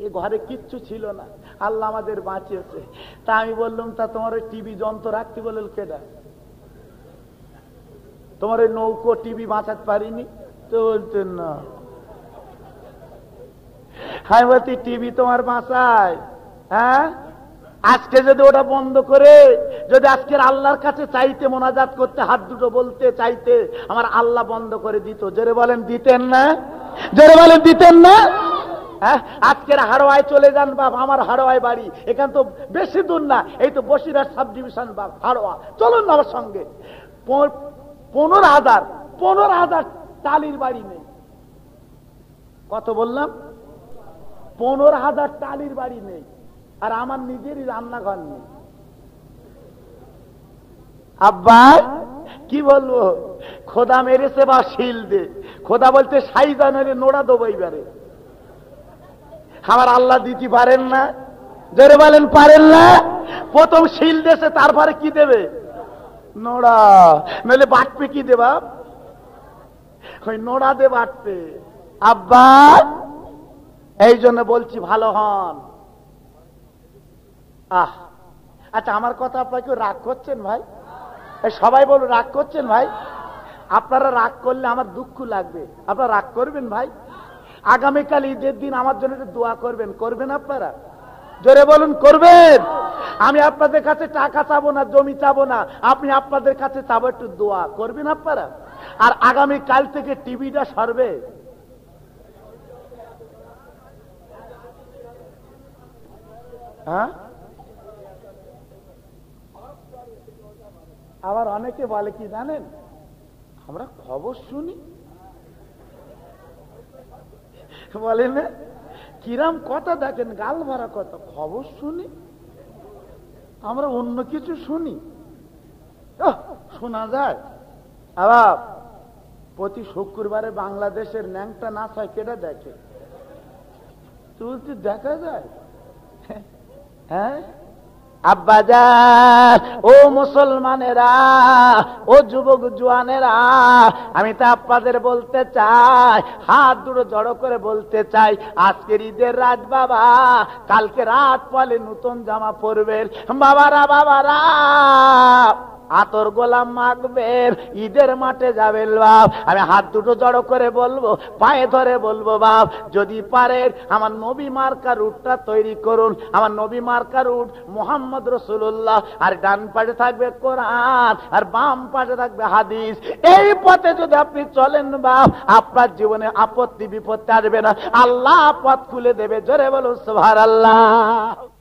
এই ঘরে কিচ্ছু ছিল না, আল্লাহ আমাদের বাঁচিয়েছে। তা আমি বললাম তা তোমার ওই টিভি যন্ত্র রাখতে বলল কেডা? তোমার ওই নৌকো টিভি বাঁচাতে পারিনি? তো বলতেন না। আমি বলছি টিভি তোমার বাঁচায়? হ্যাঁ আজকে যদি ওটা বন্ধ করে যদি আজকের আল্লাহর কাছে চাইতে, মোনাজাত করতে, হাত দুটো বলতে চাইতে, আমার আল্লাহ বন্ধ করে দিত। জোরে বলেন দিতেন না? জোরে বলেন দিতেন না? হ্যাঁ, আজকের হাড়োয়ায় চলে যান বাপ, আমার হাড়োয়ায় বাড়ি, এখান তো বেশি দূর না, এই তো বসিরহাট সাব ডিভিশন বাপ, হাড়োয়া, চলুন না আমার সঙ্গে। 15,000 টালির বাড়ি নেই। কত বললাম? 15,000 টালির বাড়ি নেই, আর আমার নিজেরই রান্নাঘর নেই। আব্বা কি বলবো, খোদা মেরেছে বা শিল দে, খোদা বলতে সাইজানের নোড়া দেবো এইবারে। আমার আল্লাহ দিতে পারেন না, জোরে বলেন পারেন না। প্রথম শিল দেশে, তারপরে কি দেবে? নোড়া, নইলে বাটপে কি দেবা? ওই নোড়া দে বাটপে। আব্বা এই জন্য বলছি ভালো হন। আচ্ছা, আমার কথা আপনারা কেউ রাগ করছেন ভাই? সবাই বলুন, রাগ করছেন ভাই? আপনারা রাগ করলে আমার দুঃখ লাগবে, আপনারা রাগ করবেন ভাই? আগামীকাল ঈদের দিন আমার জন্য একটু দোয়া করবেন, করবেন আপনারা? জোরে বলুন, করবেন? আমি আপনাদের কাছে টাকা চাবো না, জমি চাবো না, আপনি আপনাদের কাছে চাবো একটু দোয়া করবেন আপনারা। আর আগামীকাল থেকে টিভিটা সরবে। হ্যাঁ, আবার অনেকে বলে কি জানেন, আমরা খবর শুনি, বলেন না কিরাম কথা, দেখেন গাল ভরা কথা, খবর শুনি, আমরা অন্য কিছু শুনি। শোনা যায় আবার প্রতি শুক্রবারে বাংলাদেশের ন্যাংটা নাচ হয়, কেটা দেখে? তুই দেখা যায়? হ্যাঁ আব্বাজান, ও মুসলমানেরা, ও যুবক জওয়ানেরা, আমি তো আপনাদের বলতে চাই, হাত দুটো জড়ো করে বলতে চাই, আজকের ঈদের রাত বাবা, কালকে রাত পরে নতুন জামা পরবেন বাবারা, বাবারা আতর গোলাম মাখবেন, ঈদের মাঠে যাবেন বাপ। আমি হাত দুটো জড়ো করে বলবো, পায়ে ধরে বলবো বাপ, যদি পারেন আমার নবী মার্কা রুটটা তৈরি করুন। আমার নবী মার্কা রুট মুহাম্মদ রাসূলুল্লাহ, আর ডান পাশে থাকবে কোরআন, আর বাম পাশে থাকবে হাদিস। এই পথে যদি আপনি চলেন বাপ, আপনার জীবনে আপত্তি বিপত্তি আসবে না, আল্লাহ পথ খুলে দেবে। জোরে বলুন সুবহানাল্লাহ।